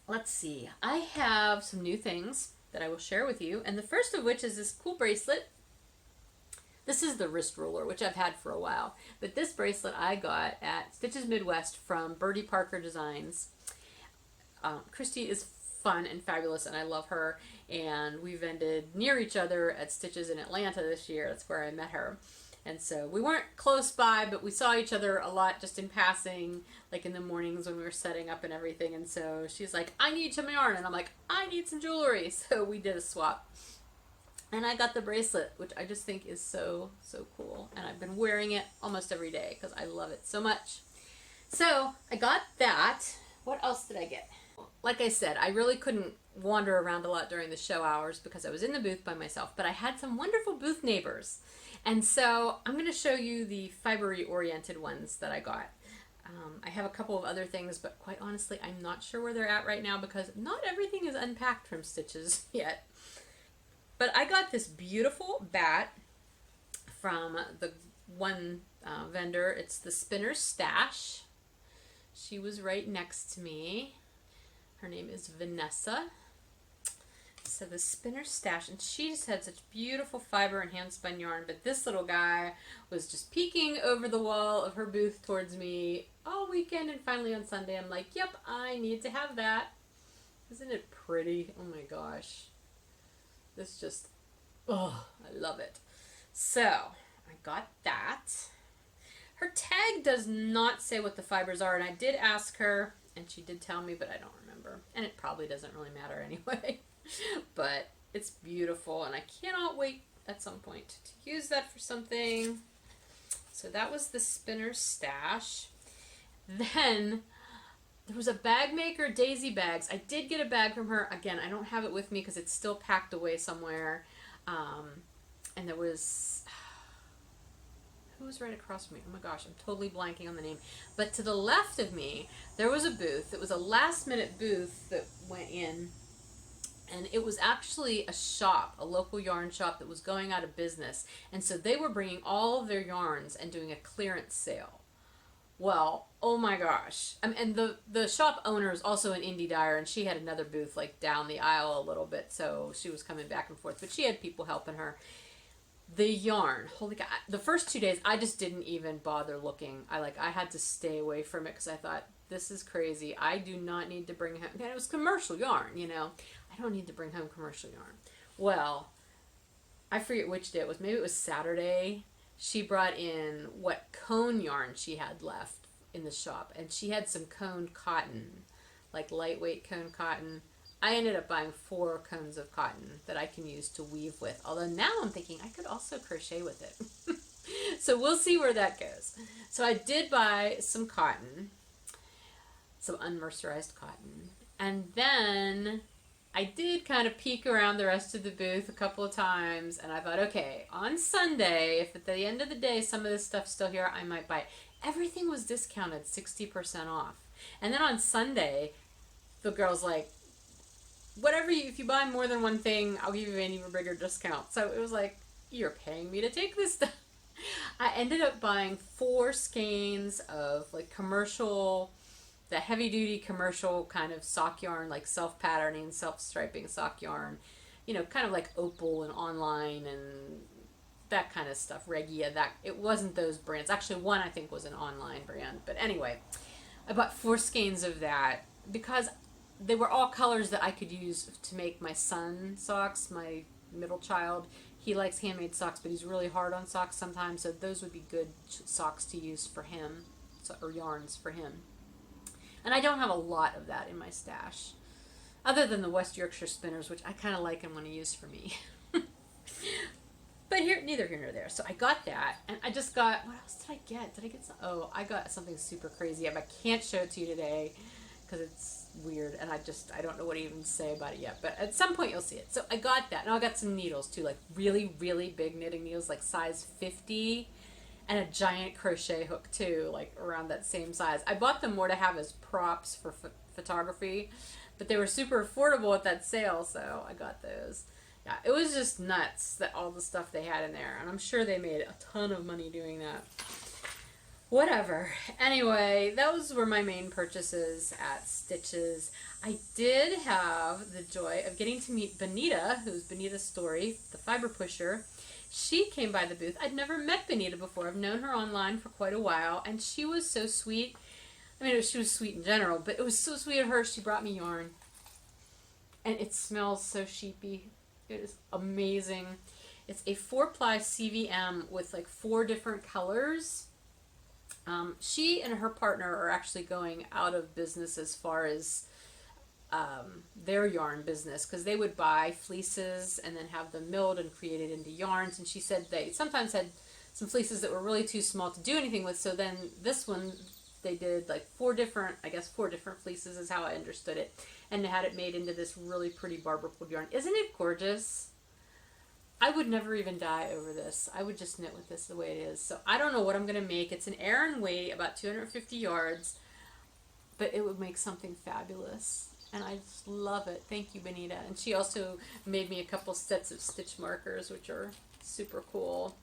Let's see. I have some new things that I will share with you. And the first of which is this cool bracelet. This is the wrist ruler, which I've had for a while. But this bracelet I got at Stitches Midwest from Birdie Parker Designs. Christy is fun and fabulous, and I love her. And we vended near each other at Stitches in Atlanta this year. That's where I met her. And so we weren't close by, but we saw each other a lot just in passing, like in the mornings when we were setting up and everything. And so she's like, I need some yarn. And I'm like, I need some jewelry. So we did a swap. And I got the bracelet, which I just think is so, so cool. And I've been wearing it almost every day because I love it so much. So I got that. What else did I get? Like I said, I really couldn't wander around a lot during the show hours because I was in the booth by myself, but I had some wonderful booth neighbors. And so I'm going to show you the fibery oriented ones that I got. I have a couple of other things, but quite honestly, I'm not sure where they're at right now because not everything is unpacked from Stitches yet. But I got this beautiful bat from the one vendor. It's the Spinner's Stash. She was right next to me. Her name is Vanessa. So the Spinner's Stash, and she just had such beautiful fiber and hand spun yarn, but this little guy was just peeking over the wall of her booth towards me all weekend, and finally on Sunday I'm like, yep, I need to have that. Isn't it pretty? Oh my gosh. This just, oh, I love it. So I got that. Her tag does not say what the fibers are, and I did ask her, and she did tell me, but I don't remember. And it probably doesn't really matter anyway. But it's beautiful, and I cannot wait at some point to use that for something. So that was the Spinner's Stash. Then there was a bag maker, Daisy Bags. I did get a bag from her. Again, I don't have it with me because it's still packed away somewhere. And there was, who was right across from me? Oh my gosh, I'm totally blanking on the name. But to the left of me, there was a booth. It was a last minute booth that went in. And it was actually a shop, a local yarn shop that was going out of business. And so they were bringing all of their yarns and doing a clearance sale. Well, oh my gosh. And the shop owner is also an indie dyer, and she had another booth like down the aisle a little bit. So she was coming back and forth, but she had people helping her. The yarn, holy cow. The first 2 days, I just didn't even bother looking. I had to stay away from it because I thought, this is crazy. I do not need to bring home, and it was commercial yarn, you know. I don't need to bring home commercial yarn. Well, I forget which day it was. Maybe it was Saturday. She brought in what cone yarn she had left in the shop, and she had some coned cotton, like lightweight cone cotton. I ended up buying 4 cones of cotton that I can use to weave with. Although now I'm thinking I could also crochet with it. So we'll see where that goes. So I did buy some cotton, some unmercerized cotton. And then I did kind of peek around the rest of the booth a couple of times. And I thought, okay, on Sunday, if at the end of the day some of this stuff's still here, I might buy it. Everything was discounted 60% off. And then on Sunday, the girl's like, whatever if you buy more than one thing, I'll give you an even bigger discount. So it was like, you're paying me to take this stuff. I ended up buying 4 skeins of like commercial, the heavy duty commercial kind of sock yarn, like self-patterning, self-striping sock yarn, you know, kind of like Opal and Online and that kind of stuff, Regia. That it wasn't those brands. Actually, one I think was an Online brand. But anyway, I bought 4 skeins of that because they were all colors that I could use to make my son socks, my middle child. He likes handmade socks, but he's really hard on socks sometimes, so those would be good socks to use for him, or yarns for him. And I don't have a lot of that in my stash, other than the West Yorkshire Spinners, which I kind of like and want to use for me. But neither here nor there. So I got that, and I just got, what else did I get? Did I get some? Oh, I got something super crazy. I can't show it to you today because it's weird, and I don't know what to even say about it yet, but at some point you'll see it. So I got that, and I got some needles too, like really, really big knitting needles, like size 50, and a giant crochet hook too, like around that same size. I bought them more to have as props for photography, but they were super affordable at that sale, so I got those. Yeah, it was just nuts that all the stuff they had in there, and I'm sure they made a ton of money doing that. Whatever. Anyway, those were my main purchases at Stitches. I did have the joy of getting to meet Benita, who's Benita Story, the fiber pusher. She came by the booth. I'd never met Benita before. I've known her online for quite a while, and she was so sweet. I mean, she was sweet in general, but it was so sweet of her. She brought me yarn, and it smells so sheepy. It is amazing. It's a 4-ply CVM with like 4 different colors. She and her partner are actually going out of business as far as their yarn business, because they would buy fleeces and then have them milled and created into yarns. And she said they sometimes had some fleeces that were really too small to do anything with. So then this one, they did like 4 different fleeces is how I understood it, and had it made into this really pretty barber pulled yarn. Isn't it gorgeous? I would never even die over this. I would just knit with this the way it is. So I don't know what I'm going to make. It's an Aran weight, about 250 yards, but it would make something fabulous. And I just love it. Thank you, Benita. And she also made me a couple sets of stitch markers, which are super cool.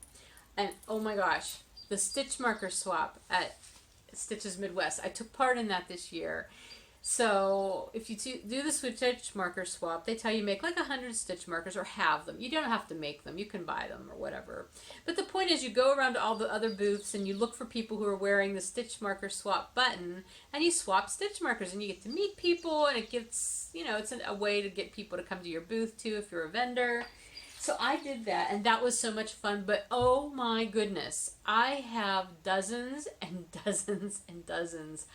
And oh my gosh, the stitch marker swap at Stitches Midwest. I took part in that this year. So if you do the stitch marker swap, they tell you make like 100 stitch markers or have them. You don't have to make them. You can buy them or whatever. But the point is, you go around to all the other booths and you look for people who are wearing the stitch marker swap button, and you swap stitch markers, and you get to meet people, and it gets, you know, it's a way to get people to come to your booth too if you're a vendor. So I did that, and that was so much fun. But oh my goodness, I have dozens and dozens and dozens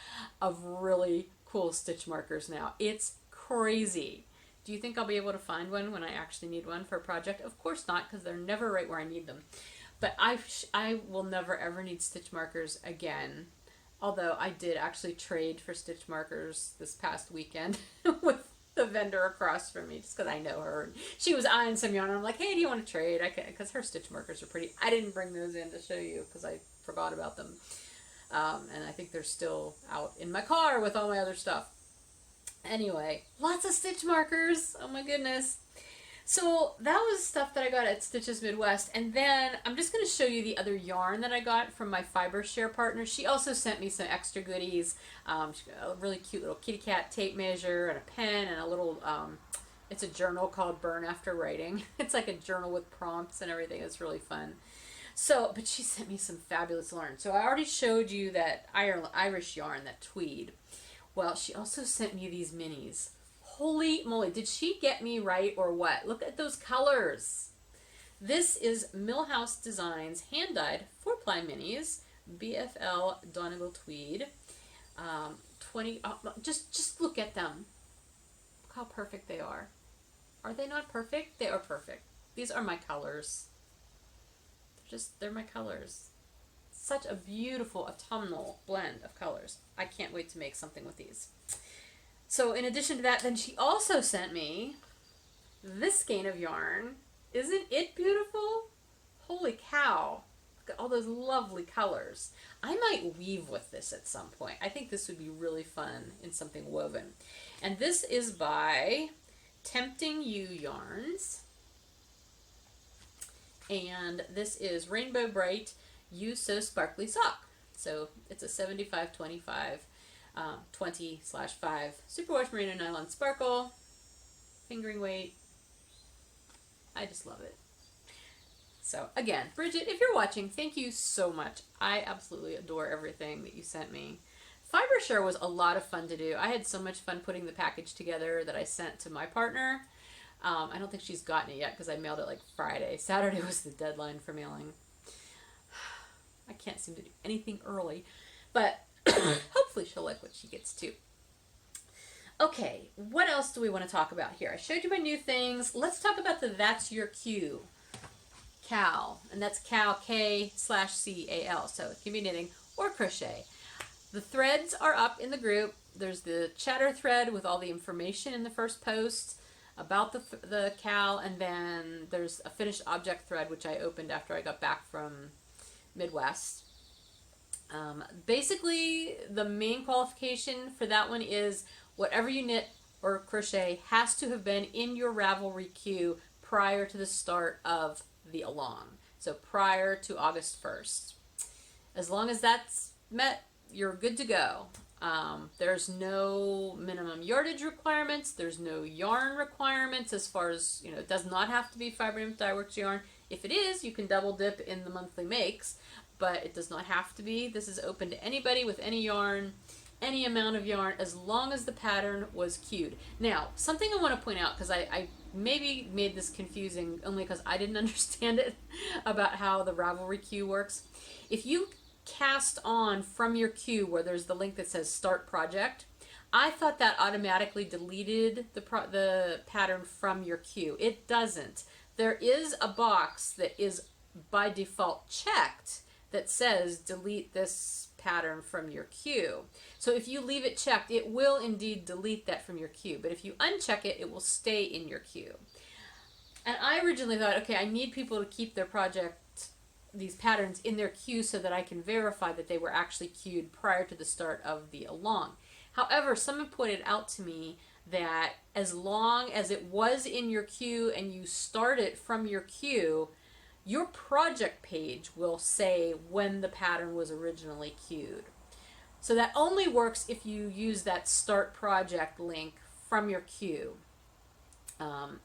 of really cool stitch markers now. It's crazy. Do you think I'll be able to find one when I actually need one for a project? Of course not, because they're never right where I need them. But I will never ever need stitch markers again. Although I did actually trade for stitch markers this past weekend with the vendor across from me, just because I know her. She was eyeing some yarn, and I'm like, hey, do you want to trade? Because her stitch markers are pretty. I didn't bring those in to show you because I forgot about them. And I think they're still out in my car with all my other stuff. Anyway, lots of stitch markers. Oh my goodness. So that was stuff that I got at Stitches Midwest. And then I'm just going to show you the other yarn that I got from my Fibreshare partner. She also sent me some extra goodies. She got a really cute little kitty cat tape measure and a pen and a little, it's a journal called Burn After Writing. It's like a journal with prompts and everything. It's really fun. So, but she sent me some fabulous yarn. So I already showed you that Irish yarn, that tweed. Well, she also sent me these minis. Holy moly, did she get me right or what? Look at those colors. This is Millhouse Designs hand-dyed 4-ply minis, BFL Donegal Tweed. 20, just look at them. Look how perfect they are. Are they not perfect? They are perfect. These are my colors. They're my colors. Such a beautiful autumnal blend of colors. I can't wait to make something with these. So in addition to that, then she also sent me this skein of yarn. Isn't it beautiful? Holy cow. Look at all those lovely colors. I might weave with this at some point. I think this would be really fun in something woven. And this is by Tempting You Yarns. And this is Rainbow Brite You So Sparkly Sock. So it's a 75-25, 20/5 superwash merino nylon sparkle, fingering weight. I just love it. So again, Bridget, if you're watching, thank you so much. I absolutely adore everything that you sent me. Fibreshare was a lot of fun to do. I had so much fun putting the package together that I sent to my partner. I don't think she's gotten it yet because I mailed it like Friday. Saturday was the deadline for mailing. I can't seem to do anything early, but hopefully she'll like what she gets too. Okay, what else do we want to talk about here? I showed you my new things. Let's talk about the That's Your Cue Cowl, and that's Cowl, K/C-A-L. So it can be knitting or crochet. The threads are up in the group. There's the chatter thread with all the information in the first post about the cowl, and then there's a finished object thread which I opened after I got back from Midwest. Basically, the main qualification for that one is whatever you knit or crochet has to have been in your Ravelry queue prior to the start of the along. So prior to August 1st. As long as that's met, you're good to go. There's no minimum yardage requirements. There's no yarn requirements as far as, you know, it does not have to be Fiber Dye Works yarn. If it is, you can double dip in the monthly makes, but it does not have to be. This is open to anybody with any yarn, any amount of yarn, as long as the pattern was cued. Now, something I want to point out, because I maybe made this confusing only because I didn't understand it about how the Ravelry queue works. If you cast on from your queue where there's the link that says Start Project, I thought that automatically deleted the pattern from your queue. It doesn't. There is a box that is by default checked that says delete this pattern from your queue. So if you leave it checked, it will indeed delete that from your queue. But if you uncheck it, it will stay in your queue. And I originally thought, okay, I need people to keep their these patterns in their queue so that I can verify that they were actually queued prior to the start of the along. However, someone pointed out to me that as long as it was in your queue and you start it from your queue, your project page will say when the pattern was originally queued. So that only works if you use that Start Project link from your queue.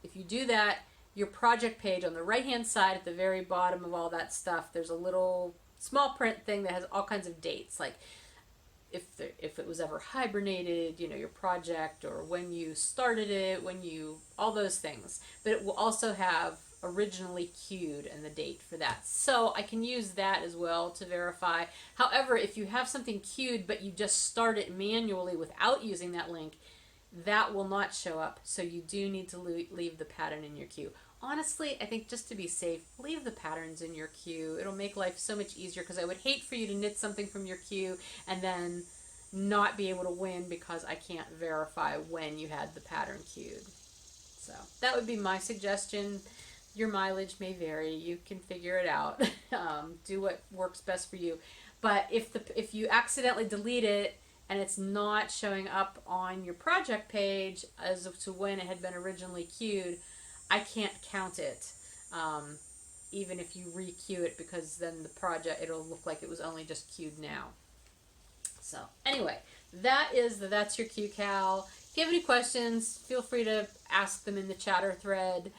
If you do that, your project page on the right hand side at the very bottom of all that stuff, there's a little small print thing that has all kinds of dates, like if it was ever hibernated, you know, your project, or when you started it, all those things. But it will also have originally queued and the date for that. So I can use that as well to verify. However, if you have something queued but you just start it manually without using that link, that will not show up. So you do need to leave the pattern in your queue. Honestly, I think just to be safe, leave the patterns in your queue. It'll make life so much easier, because I would hate for you to knit something from your queue and then not be able to win because I can't verify when you had the pattern queued. So that would be my suggestion. Your mileage may vary. You can figure it out. Do what works best for you. But if you accidentally delete it and it's not showing up on your project page as to when it had been originally queued, I can't count it, even if you re-queue it, because then the project, it'll look like it was only just queued now. So anyway, that's your queue, Cowl. If you have any questions, feel free to ask them in the chatter thread.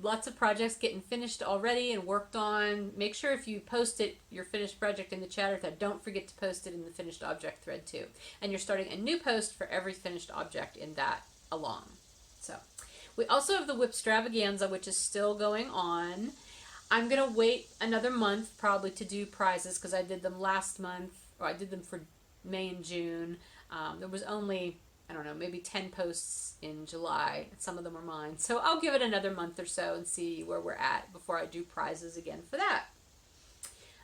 Lots of projects getting finished already and worked on. Make sure if you post your finished project in the chatter thread, don't forget to post it in the finished object thread too. And you're starting a new post for every finished object in that along. So we also have the Whipstravaganza, which is still going on. I'm going to wait another month probably to do prizes, because I did them last month, or I did them for May and June. There was only, I don't know, maybe 10 posts in July. Some of them are mine. So I'll give it another month or so and see where we're at before I do prizes again for that.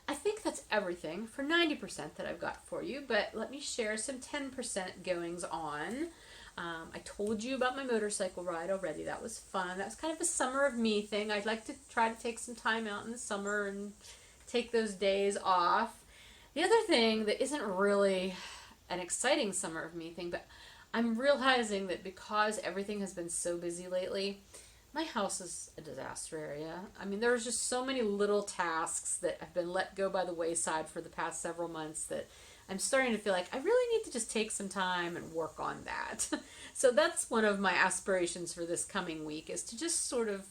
I think that's everything for 90% that I've got for you, but let me share some 10% goings on. I told you about my motorcycle ride already. That was fun. That was kind of a summer of me thing. I'd like to try to take some time out in the summer and take those days off. The other thing that isn't really an exciting summer of me thing, but I'm realizing that because everything has been so busy lately, my house is a disaster area. I mean, there's just so many little tasks that have been let go by the wayside for the past several months that I'm starting to feel like I really need to just take some time and work on that. So that's one of my aspirations for this coming week, is to just sort of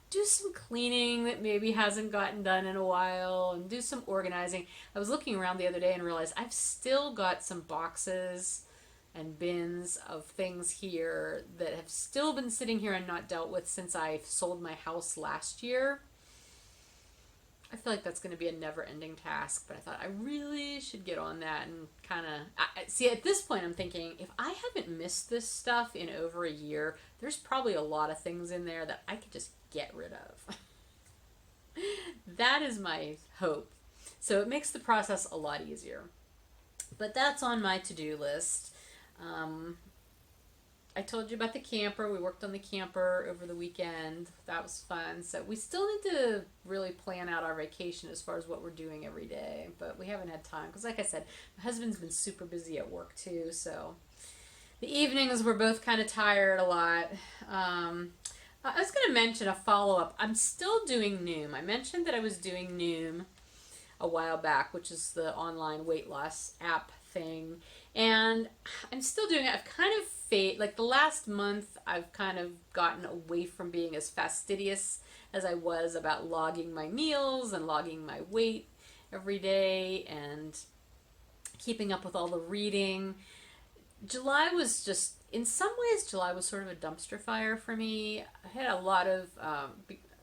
do some cleaning that maybe hasn't gotten done in a while, and do some organizing. I was looking around the other day and realized I've still got some boxes and bins of things here that have still been sitting here and not dealt with since I sold my house last year. I feel like that's going to be a never-ending task, but I thought I really should get on that and kind of... See, at this point I'm thinking, if I haven't missed this stuff in over a year, there's probably a lot of things in there that I could just get rid of. That is my hope. So it makes the process a lot easier. But that's on my to-do list. I told you about the camper. We worked on the camper over the weekend. That was fun. So we still need to really plan out our vacation as far as what we're doing every day. But we haven't had time because, like I said, my husband's been super busy at work too. So the evenings we're both kind of tired a lot. I was going to mention a follow-up. I'm still doing Noom. I mentioned that I was doing Noom. a while back, which is the online weight loss app thing. And I'm still doing it. I've kind of like the last month, I've kind of gotten away from being as fastidious as I was about logging my meals and logging my weight every day and keeping up with all the reading. July was just, in some ways, July was sort of a dumpster fire for me. I had a lot of,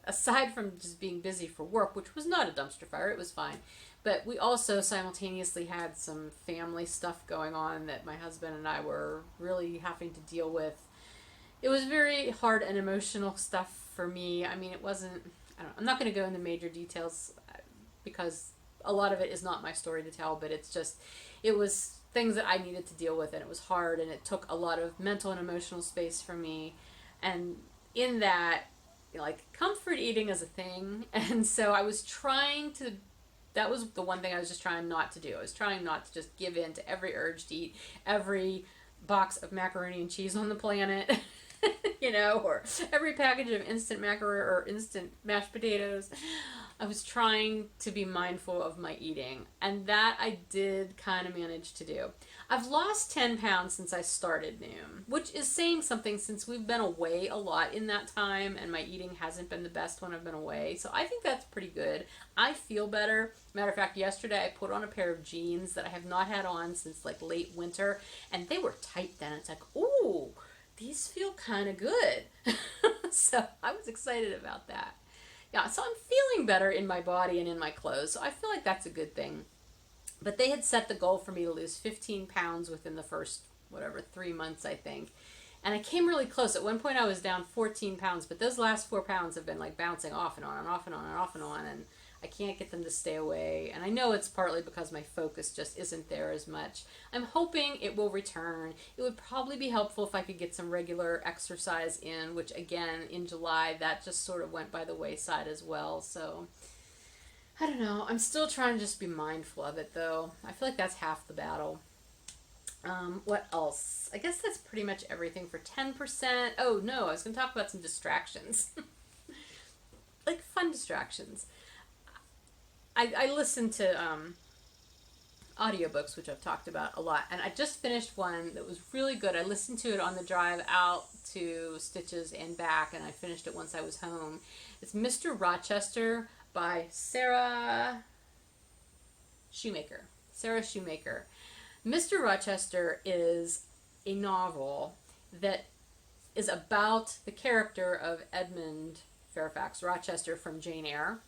aside from just being busy for work, which was not a dumpster fire, it was fine. But we also simultaneously had some family stuff going on that my husband and I were really having to deal with. It was very hard and emotional stuff for me. I mean, it wasn't, I'm not going to go into major details because a lot of it is not my story to tell, but it's just, it was things that I needed to deal with, and it was hard, and it took a lot of mental and emotional space from me. And in that, like, comfort eating is a thing, and so I was trying to, that was the one thing I was just trying not to do. I was trying not to just give in to every urge to eat every box of macaroni and cheese on the planet, or every package of instant macaroni or instant mashed potatoes. I was trying to be mindful of my eating, and that I did kind of manage to do. I've lost 10 pounds since I started Noom, which is saying something since we've been away a lot in that time, and my eating hasn't been the best when I've been away, so I think that's pretty good. I feel better. Matter of fact, yesterday I put on a pair of jeans that I have not had on since like late winter, and they were tight then. It's like, ooh, these feel kind of good. So I was excited about that. Yeah, so I'm feeling better in my body and in my clothes, so I feel like that's a good thing. But they had set the goal for me to lose 15 pounds within the first, 3 months, I think. And I came really close. At one point I was down 14 pounds, but those last 4 pounds have been like bouncing off and on and off and on and off and on, and I can't get them to stay away. And I know it's partly because my focus just isn't there as much. I'm hoping it will return. It would probably be helpful if I could get some regular exercise in, which again, in July, that just sort of went by the wayside as well. So I don't know. I'm still trying to just be mindful of it, though. I feel like that's half the battle. What else? I guess that's pretty much everything for 10%. Oh, no, I was going to talk about some distractions. Like fun distractions. I listen to audiobooks, which I've talked about a lot, and I just finished one that was really good. I listened to it on the drive out to Stitches and back, and I finished it once I was home. It's Mr. Rochester by Sarah Shoemaker. Mr. Rochester is a novel that is about the character of Edmund Fairfax Rochester from Jane Eyre.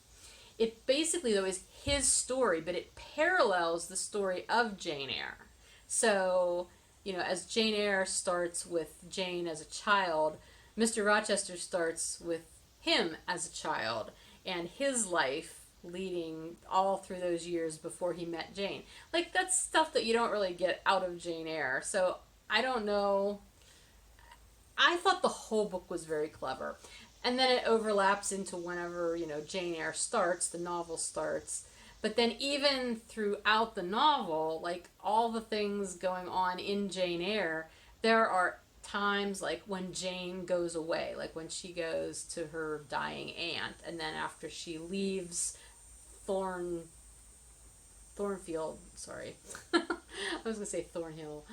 It basically, though, is his story, but it parallels the story of Jane Eyre. So, as Jane Eyre starts with Jane as a child, Mr. Rochester starts with him as a child and his life leading all through those years before he met Jane. Like, that's stuff that you don't really get out of Jane Eyre. So, I don't know. I thought the whole book was very clever. And then it overlaps into whenever, Jane Eyre starts, the novel starts. But then even throughout the novel, like all the things going on in Jane Eyre, there are times like when Jane goes away, like when she goes to her dying aunt, and then after she leaves Thornfield, sorry. I was going to say Thornhill.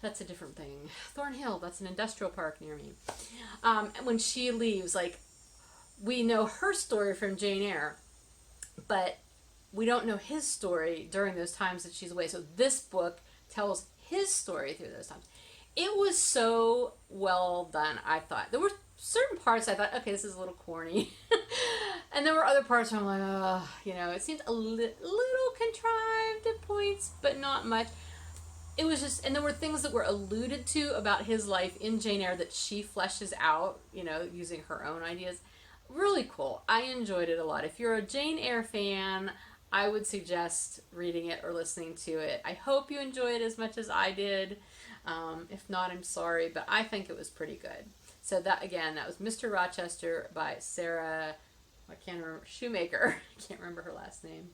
That's a different thing. Thornhill, that's an industrial park near me. When she leaves, like, we know her story from Jane Eyre, but we don't know his story during those times that she's away. So this book tells his story through those times. It was so well done, I thought. There were certain parts I thought, okay, this is a little corny. And there were other parts where I'm like, oh, it seemed a little contrived at points, but not much. It was just, and there were things that were alluded to about his life in Jane Eyre that she fleshes out, using her own ideas. Really cool. I enjoyed it a lot. If you're a Jane Eyre fan, I would suggest reading it or listening to it. I hope you enjoy it as much as I did. If not, I'm sorry, but I think it was pretty good. So that was Mr. Rochester by Sarah, I can't remember, Shoemaker. I can't remember her last name.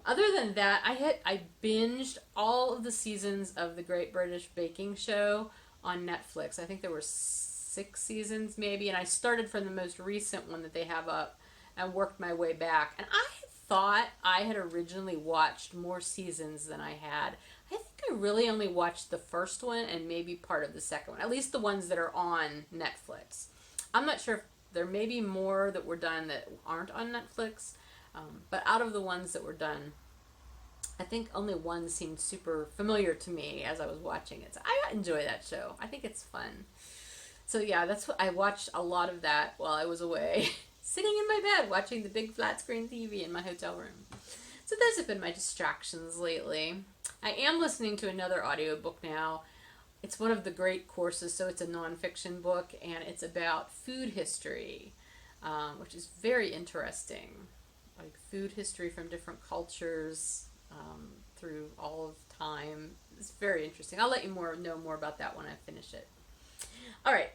Other than that, I binged all of the seasons of the Great British Baking Show on Netflix. I think there were 6 seasons maybe, and I started from the most recent one that they have up and worked my way back. And I thought I had originally watched more seasons than I had. I think I really only watched the first one and maybe part of the second one, at least the ones that are on Netflix. I'm not sure if there may be more that were done that aren't on Netflix, but out of the ones that were done, I think only one seemed super familiar to me as I was watching it. So I enjoy that show. I think it's fun. So yeah, that's what I watched a lot of that while I was away, sitting in my bed watching the big flat screen TV in my hotel room. So those have been my distractions lately. I am listening to another audiobook now. It's one of the great courses, so it's a nonfiction book, and it's about food history, which is very interesting. Like food history from different cultures through all of time. It's very interesting. I'll let you know more about that when I finish it. All right,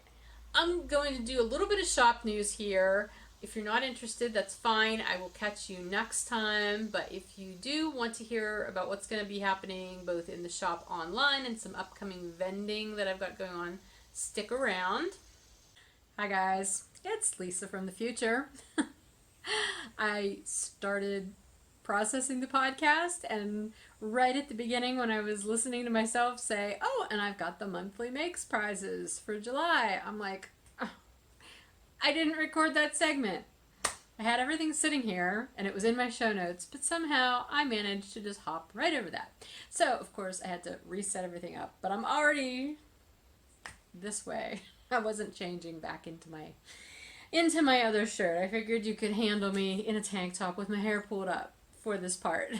I'm going to do a little bit of shop news here. If you're not interested, that's fine. I will catch you next time. But if you do want to hear about what's going to be happening both in the shop online and some upcoming vending that I've got going on, stick around. Hi guys, it's Lisa from the future. I started processing the podcast, and right at the beginning when I was listening to myself say, oh, and I've got the monthly makes prizes for July, I'm like, oh, I didn't record that segment. I had everything sitting here and it was in my show notes, but somehow I managed to just hop right over that. So of course I had to reset everything up, but I'm already this way. I wasn't changing back into my other shirt. I figured you could handle me in a tank top with my hair pulled up for this part.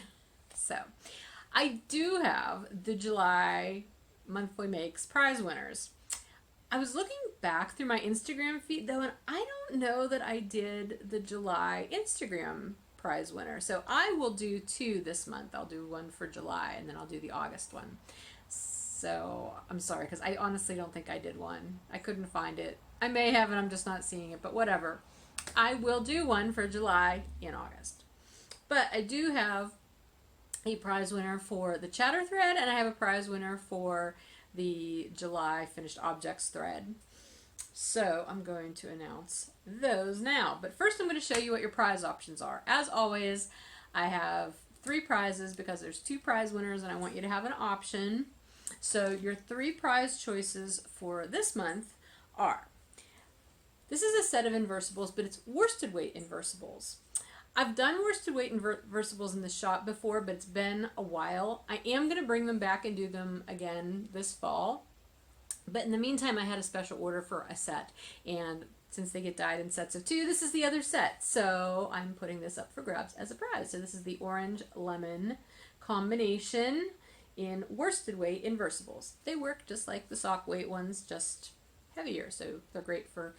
So I do have the July monthly makes prize winners. I was looking back through my Instagram feed though, and I don't know that I did the July Instagram prize winner. So I will do 2 this month. I'll do one for July and then I'll do the August one. So I'm sorry, because I honestly don't think I did one. I couldn't find it. I may have and I'm just not seeing it, but whatever. I will do one for July in August. But I do have a prize winner for the chatter thread, and I have a prize winner for the July finished objects thread. So I'm going to announce those now. But first I'm going to show you what your prize options are. As always, I have 3 prizes because there's 2 prize winners and I want you to have an option. So your 3 prize choices for this month are, this is a set of inversibles, but it's worsted weight inversibles. I've done worsted weight inversibles in the shop before, but it's been a while. I am going to bring them back and do them again this fall. But in the meantime, I had a special order for a set. And since they get dyed in sets of 2, this is the other set. So I'm putting this up for grabs as a prize. So this is the orange lemon combination in worsted weight inversibles. They work just like the sock weight ones, just heavier. So they're great for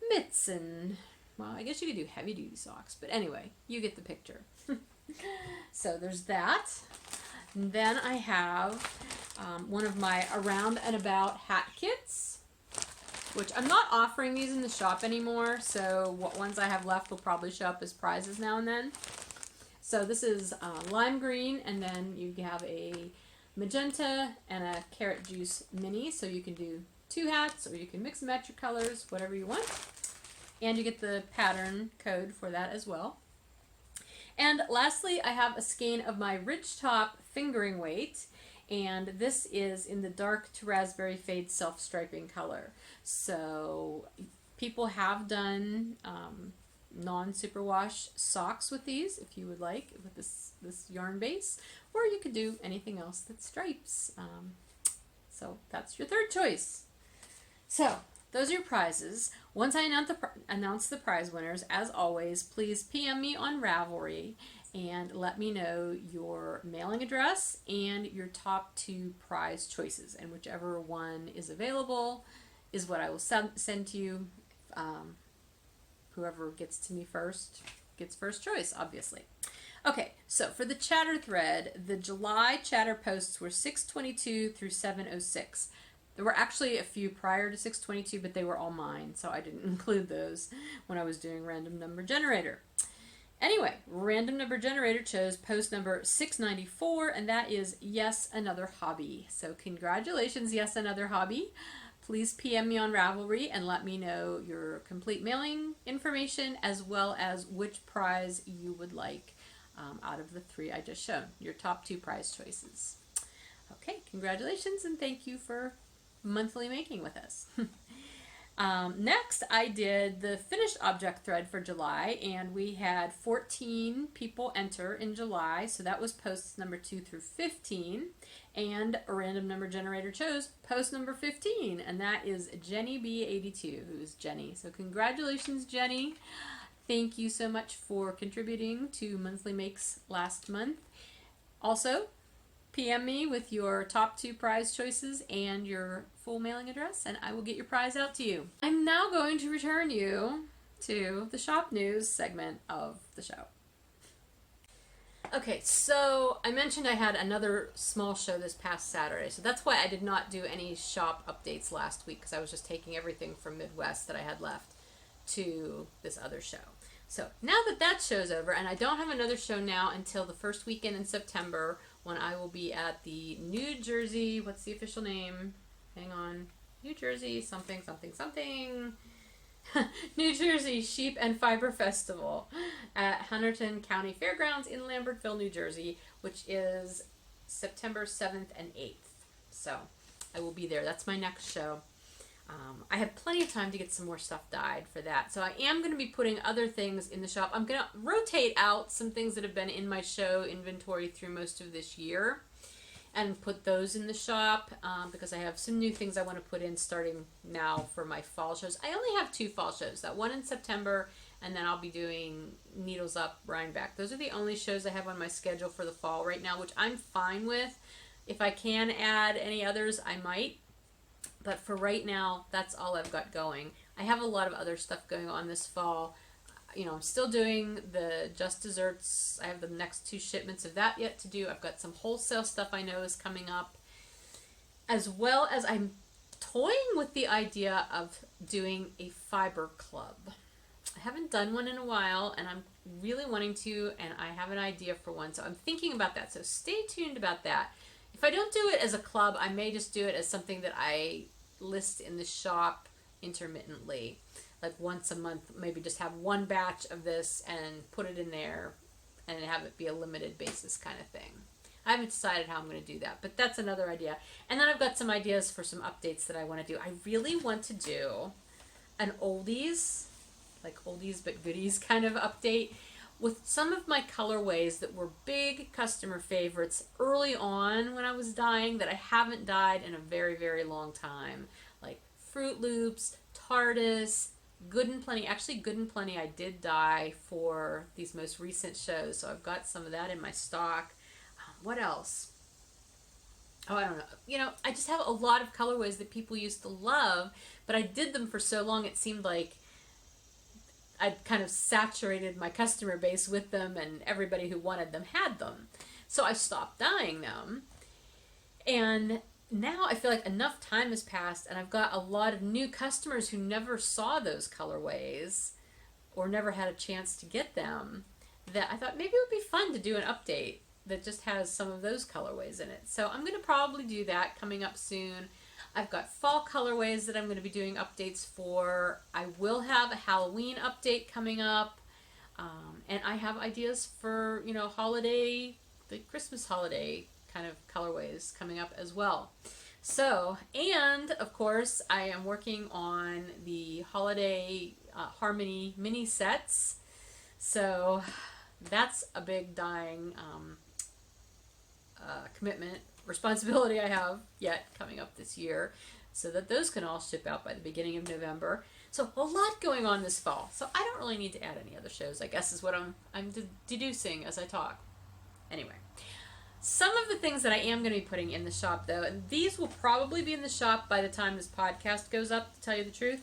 mitts and, well, I guess you could do heavy duty socks, but anyway, you get the picture. So there's that. And then I have one of my around and about hat kits, which I'm not offering these in the shop anymore, so what ones I have left will probably show up as prizes now and then. So this is lime green, and then you have a magenta and a carrot juice mini, so you can do 2 hats, or you can mix and match your colors, whatever you want. And you get the pattern code for that as well. And lastly, I have a skein of my Ridgetop fingering weight, and this is in the dark to raspberry fade self-striping color. So people have done non-superwash socks with these if you would like, with this yarn base, or you could do anything else that stripes. So that's your 3rd choice. So those are your prizes. Once I announce the prize winners, as always, please PM me on Ravelry and let me know your mailing address and your top 2 prize choices. And whichever one is available is what I will send to you. Whoever gets to me first gets first choice, obviously. Okay, so for the chatter thread, the July chatter posts were 622 through 706. There were actually a few prior to 622, but they were all mine, so I didn't include those when I was doing random number generator. Anyway, random number generator chose post number 694, and that is Yes, Another Hobby. So congratulations, Yes, Another Hobby. Please PM me on Ravelry and let me know your complete mailing information as well as which prize you would like. out of the 3 I just shown, your top 2 prize choices. Okay, congratulations and thank you for monthly making with us. Next, I did the finished object thread for July, and we had 14 people enter in July, so that was posts number 2 through 15, and a random number generator chose post number 15, and that is Jenny B82, who is Jenny. So congratulations, Jenny. Thank you so much for contributing to monthly makes last month. Also, PM me with your top 2 prize choices and your full mailing address, and I will get your prize out to you. I'm now going to return you to the shop news segment of the show. Okay, so I mentioned I had another small show this past Saturday, so that's why I did not do any shop updates last week, because I was just taking everything from Midwest that I had left to this other show. So now that that show's over, and I don't have another show now until the first weekend in September, when I will be at the New Jersey, what's the official name? Hang on. New Jersey something something something. New Jersey Sheep and Fiber Festival at Hunterdon County Fairgrounds in Lambertville, New Jersey, which is September 7th and 8th. So I will be there. That's my next show. I have plenty of time to get some more stuff dyed for that. So I am going to be putting other things in the shop. I'm going to rotate out some things that have been in my show inventory through most of this year and put those in the shop because I have some new things I want to put in starting now for my fall shows. I only have 2 fall shows, that one in September, and then I'll be doing Needles Up, Rhineback. Those are the only shows I have on my schedule for the fall right now, which I'm fine with. If I can add any others, I might. But for right now, that's all I've got going. I have a lot of other stuff going on this fall. You know, I'm still doing the Just Desserts. I have the next 2 shipments of that yet to do. I've got some wholesale stuff I know is coming up. As well as I'm toying with the idea of doing a fiber club. I haven't done one in a while, and I'm really wanting to, and I have an idea for one. So I'm thinking about that. So stay tuned about that. If I don't do it as a club, I may just do it as something that I list in the shop intermittently, like once a month. Maybe just have one batch of this and put it in there and have it be a limited basis kind of thing. I haven't decided how I'm going to do that, but that's another idea. And then I've got some ideas for some updates that I want to do. I really want to do an oldies, like oldies but goodies kind of update with some of my colorways that were big customer favorites early on when I was dyeing that I haven't dyed in a very, very long time. Like Fruit Loops, TARDIS, Good and Plenty. Actually, Good and Plenty I did dye for these most recent shows, so I've got some of that in my stock. What else? Oh, I don't know. You know, I just have a lot of colorways that people used to love, but I did them for so long it seemed like I'd kind of saturated my customer base with them, and everybody who wanted them had them. So I stopped dyeing them. And now I feel like enough time has passed, and I've got a lot of new customers who never saw those colorways or never had a chance to get them, that I thought maybe it would be fun to do an update that just has some of those colorways in it. So I'm going to probably do that coming up soon. I've got fall colorways that I'm going to be doing updates for. I will have a Halloween update coming up. And I have ideas for, you know, holiday, the Christmas holiday kind of colorways coming up as well. So, and of course, I am working on the holiday Harmony mini sets. So that's a big dyeing commitment, responsibility I have yet coming up this year, so that those can all ship out by the beginning of November. So a lot going on this fall. So I don't really need to add any other shows, I guess is what I'm deducing as I talk. Anyway, some of the things that I am going to be putting in the shop though, and these will probably be in the shop by the time this podcast goes up, to tell you the truth,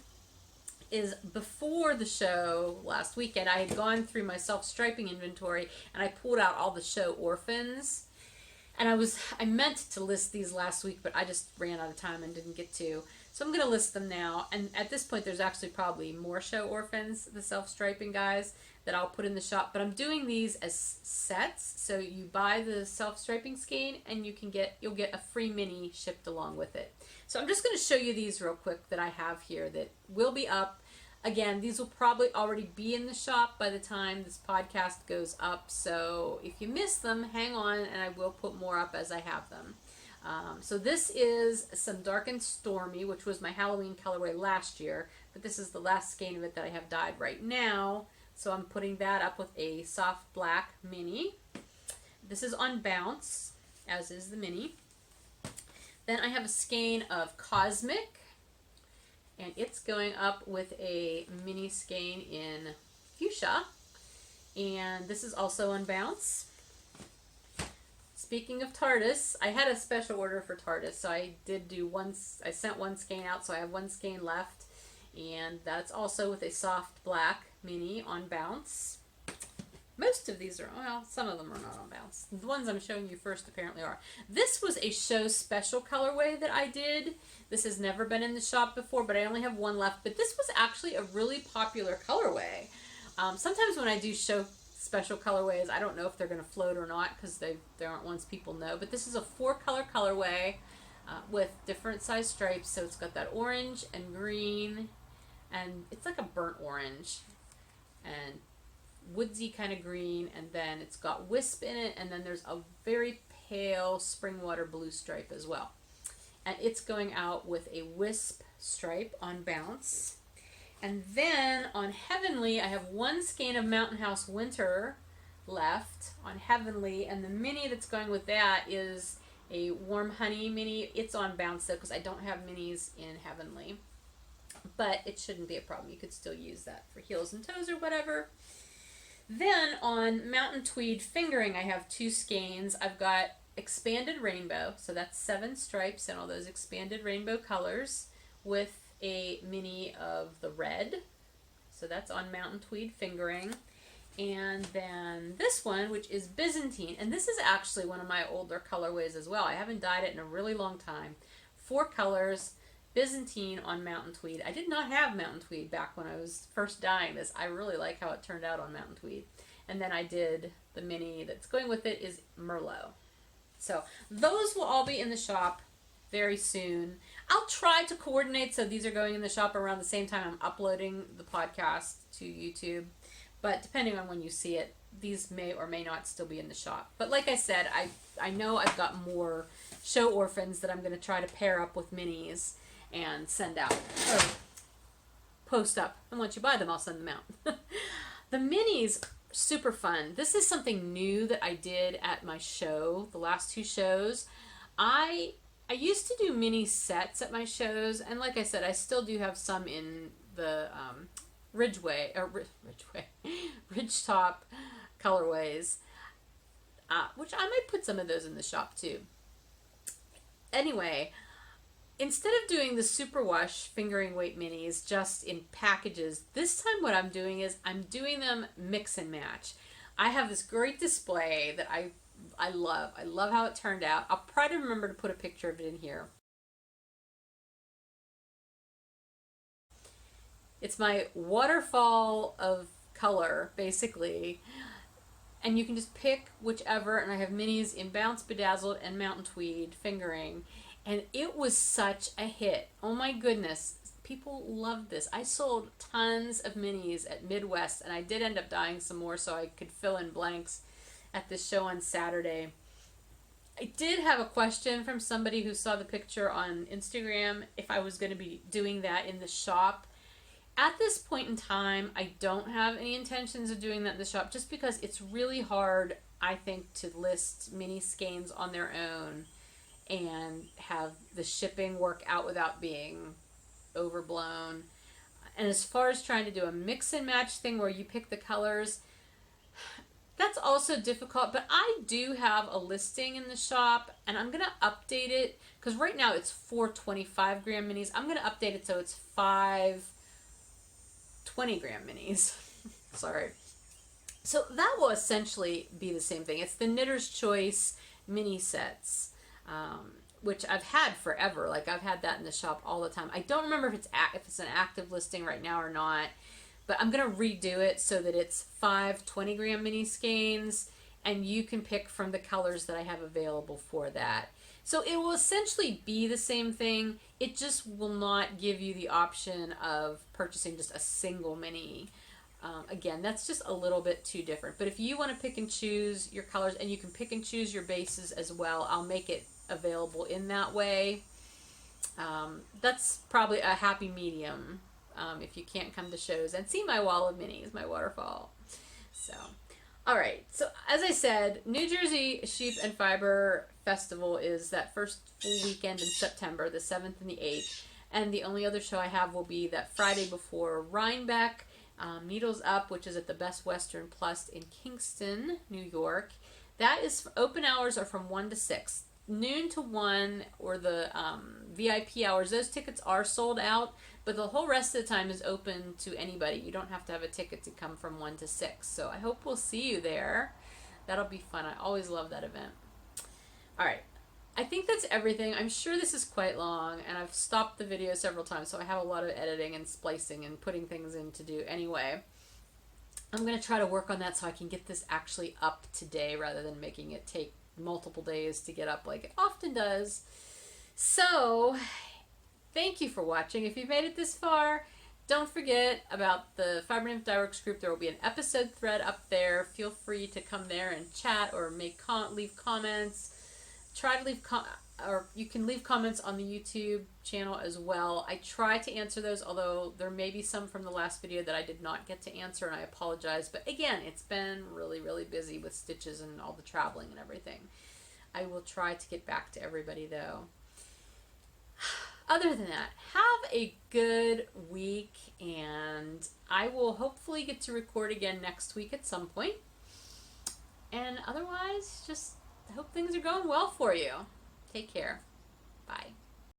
is before the show last weekend, I had gone through my self-striping inventory and I pulled out all the show orphans. And I meant to list these last week, but I just ran out of time and didn't get to. So I'm going to list them now. And at this point, there's actually probably more show orphans, the self-striping guys, that I'll put in the shop. But I'm doing these as sets. So you buy the self-striping skein and you'll get a free mini shipped along with it. So I'm just going to show you these real quick that I have here that will be up Again, these will probably already be in the shop by the time this podcast goes up, so if you miss them, hang on, and I will put more up as I have them. So this is some Dark and Stormy, which was my Halloween colorway last year, but this is the last skein of it that I have dyed right now, so I'm putting that up with a soft black mini. This is on Bounce, as is the mini. Then I have a skein of Cosmic, and it's going up with a mini skein in Fuchsia, and this is also on Bounce. Speaking of TARDIS, I had a special order for TARDIS, so I did do I sent one skein out, so I have one skein left, and that's also with a soft black mini on Bounce. Most of these are, well, some of them are not on Bounce. The ones I'm showing you first apparently are. This was a show special colorway that I did. This has never been in the shop before, but I only have one left. But this was actually a really popular colorway. Sometimes when I do show special colorways, I don't know if they're going to float or not because they aren't ones people know. But this is a 4-color colorway with different size stripes. So it's got that orange and green, and it's like a burnt orange and woodsy kind of green, and then it's got wisp in it, and then there's a very pale springwater blue stripe as well. And it's going out with a wisp stripe on Bounce. And then on Heavenly, I have one skein of Mountain House Winter left on Heavenly, and the mini that's going with that is a Warm Honey mini. It's on Bounce though, because I don't have minis in Heavenly, but it shouldn't be a problem. You could still use that for heels and toes or whatever. Then on Mountain Tweed Fingering, I have 2 skeins. I've got Expanded Rainbow, so that's 7 stripes and all those expanded rainbow colors with a mini of the red. So that's on Mountain Tweed Fingering. And then this one, which is Byzantine, and this is actually one of my older colorways as well. I haven't dyed it in a really long time. 4 colors, Byzantine on Mountain Tweed. I did not have Mountain Tweed back when I was first dyeing this. I really like how it turned out on Mountain Tweed. And then I did the mini that's going with it is Merlot. So those will all be in the shop very soon. I'll try to coordinate so these are going in the shop around the same time I'm uploading the podcast to YouTube. But depending on when you see it, these may or may not still be in the shop. But like I said, I know I've got more show orphans that I'm going to try to pair up with minis and send out, or post up, and once you buy them I'll send them out. The minis, super fun. This is something new that I did at my show, the last 2 shows. I used to do mini sets at my shows, and like I said, I still do have some in the Ridgetop colorways, which I might put some of those in the shop too. Anyway, instead of doing the superwash fingering weight minis just in packages, this time what I'm doing is I'm doing them mix and match. I have this great display that I love. I love how it turned out. I'll try to remember to put a picture of it in here. It's my waterfall of color, basically. And you can just pick whichever, and I have minis in Bounce, Bedazzled, and Mountain Tweed fingering. And it was such a hit. Oh my goodness. People loved this. I sold tons of minis at Midwest, and I did end up dyeing some more so I could fill in blanks at this show on Saturday. I did have a question from somebody who saw the picture on Instagram if I was going to be doing that in the shop. At this point in time, I don't have any intentions of doing that in the shop just because it's really hard, I think, to list mini skeins on their own and have the shipping work out without being overblown. And as far as trying to do a mix and match thing where you pick the colors, that's also difficult, but I do have a listing in the shop, and I'm going to update it, because right now it's 4 25-gram minis. I'm going to update it so it's 5 20-gram minis. Sorry. So that will essentially be the same thing. It's the Knitter's Choice mini sets, which I've had forever. Like, I've had that in the shop all the time. I don't remember if it's an active listing right now or not, but I'm going to redo it so that it's 5 20-gram mini skeins and you can pick from the colors that I have available for that. So it will essentially be the same thing. It just will not give you the option of purchasing just a single mini. Again, that's just a little bit too different. But if you want to pick and choose your colors, and you can pick and choose your bases as well, I'll make it available in that way. That's probably a happy medium if you can't come to shows and see my wall of minis, my waterfall. So, all right. So as I said, New Jersey Sheep and Fiber Festival is that first full weekend in September, the 7th and the 8th. And the only other show I have will be that Friday before Rhinebeck. Needles Up, which is at the Best Western Plus in Kingston, New York. That is, open hours are from 1 to 6. Noon to 1, or the VIP hours, those tickets are sold out, but the whole rest of the time is open to anybody. You don't have to have a ticket to come from 1 to 6. So I hope we'll see you there. That'll be fun. I always love that event. All right. I think that's everything. I'm sure this is quite long, and I've stopped the video several times, so I have a lot of editing and splicing and putting things in to do anyway. I'm going to try to work on that so I can get this actually up today rather than making it take multiple days to get up like it often does. So, thank you for watching. If you've made it this far, don't forget about the Fiber Nymph Dyeworks group. There will be an episode thread up there. Feel free to come there and chat or leave comments. Try to leave or you can leave comments on the YouTube channel as well. I try to answer those, although there may be some from the last video that I did not get to answer, and I apologize. But again, it's been really, really busy with stitches and all the traveling and everything. I will try to get back to everybody, though. Other than that, have a good week, and I will hopefully get to record again next week at some point. And otherwise, just I hope things are going well for you. Take care. Bye.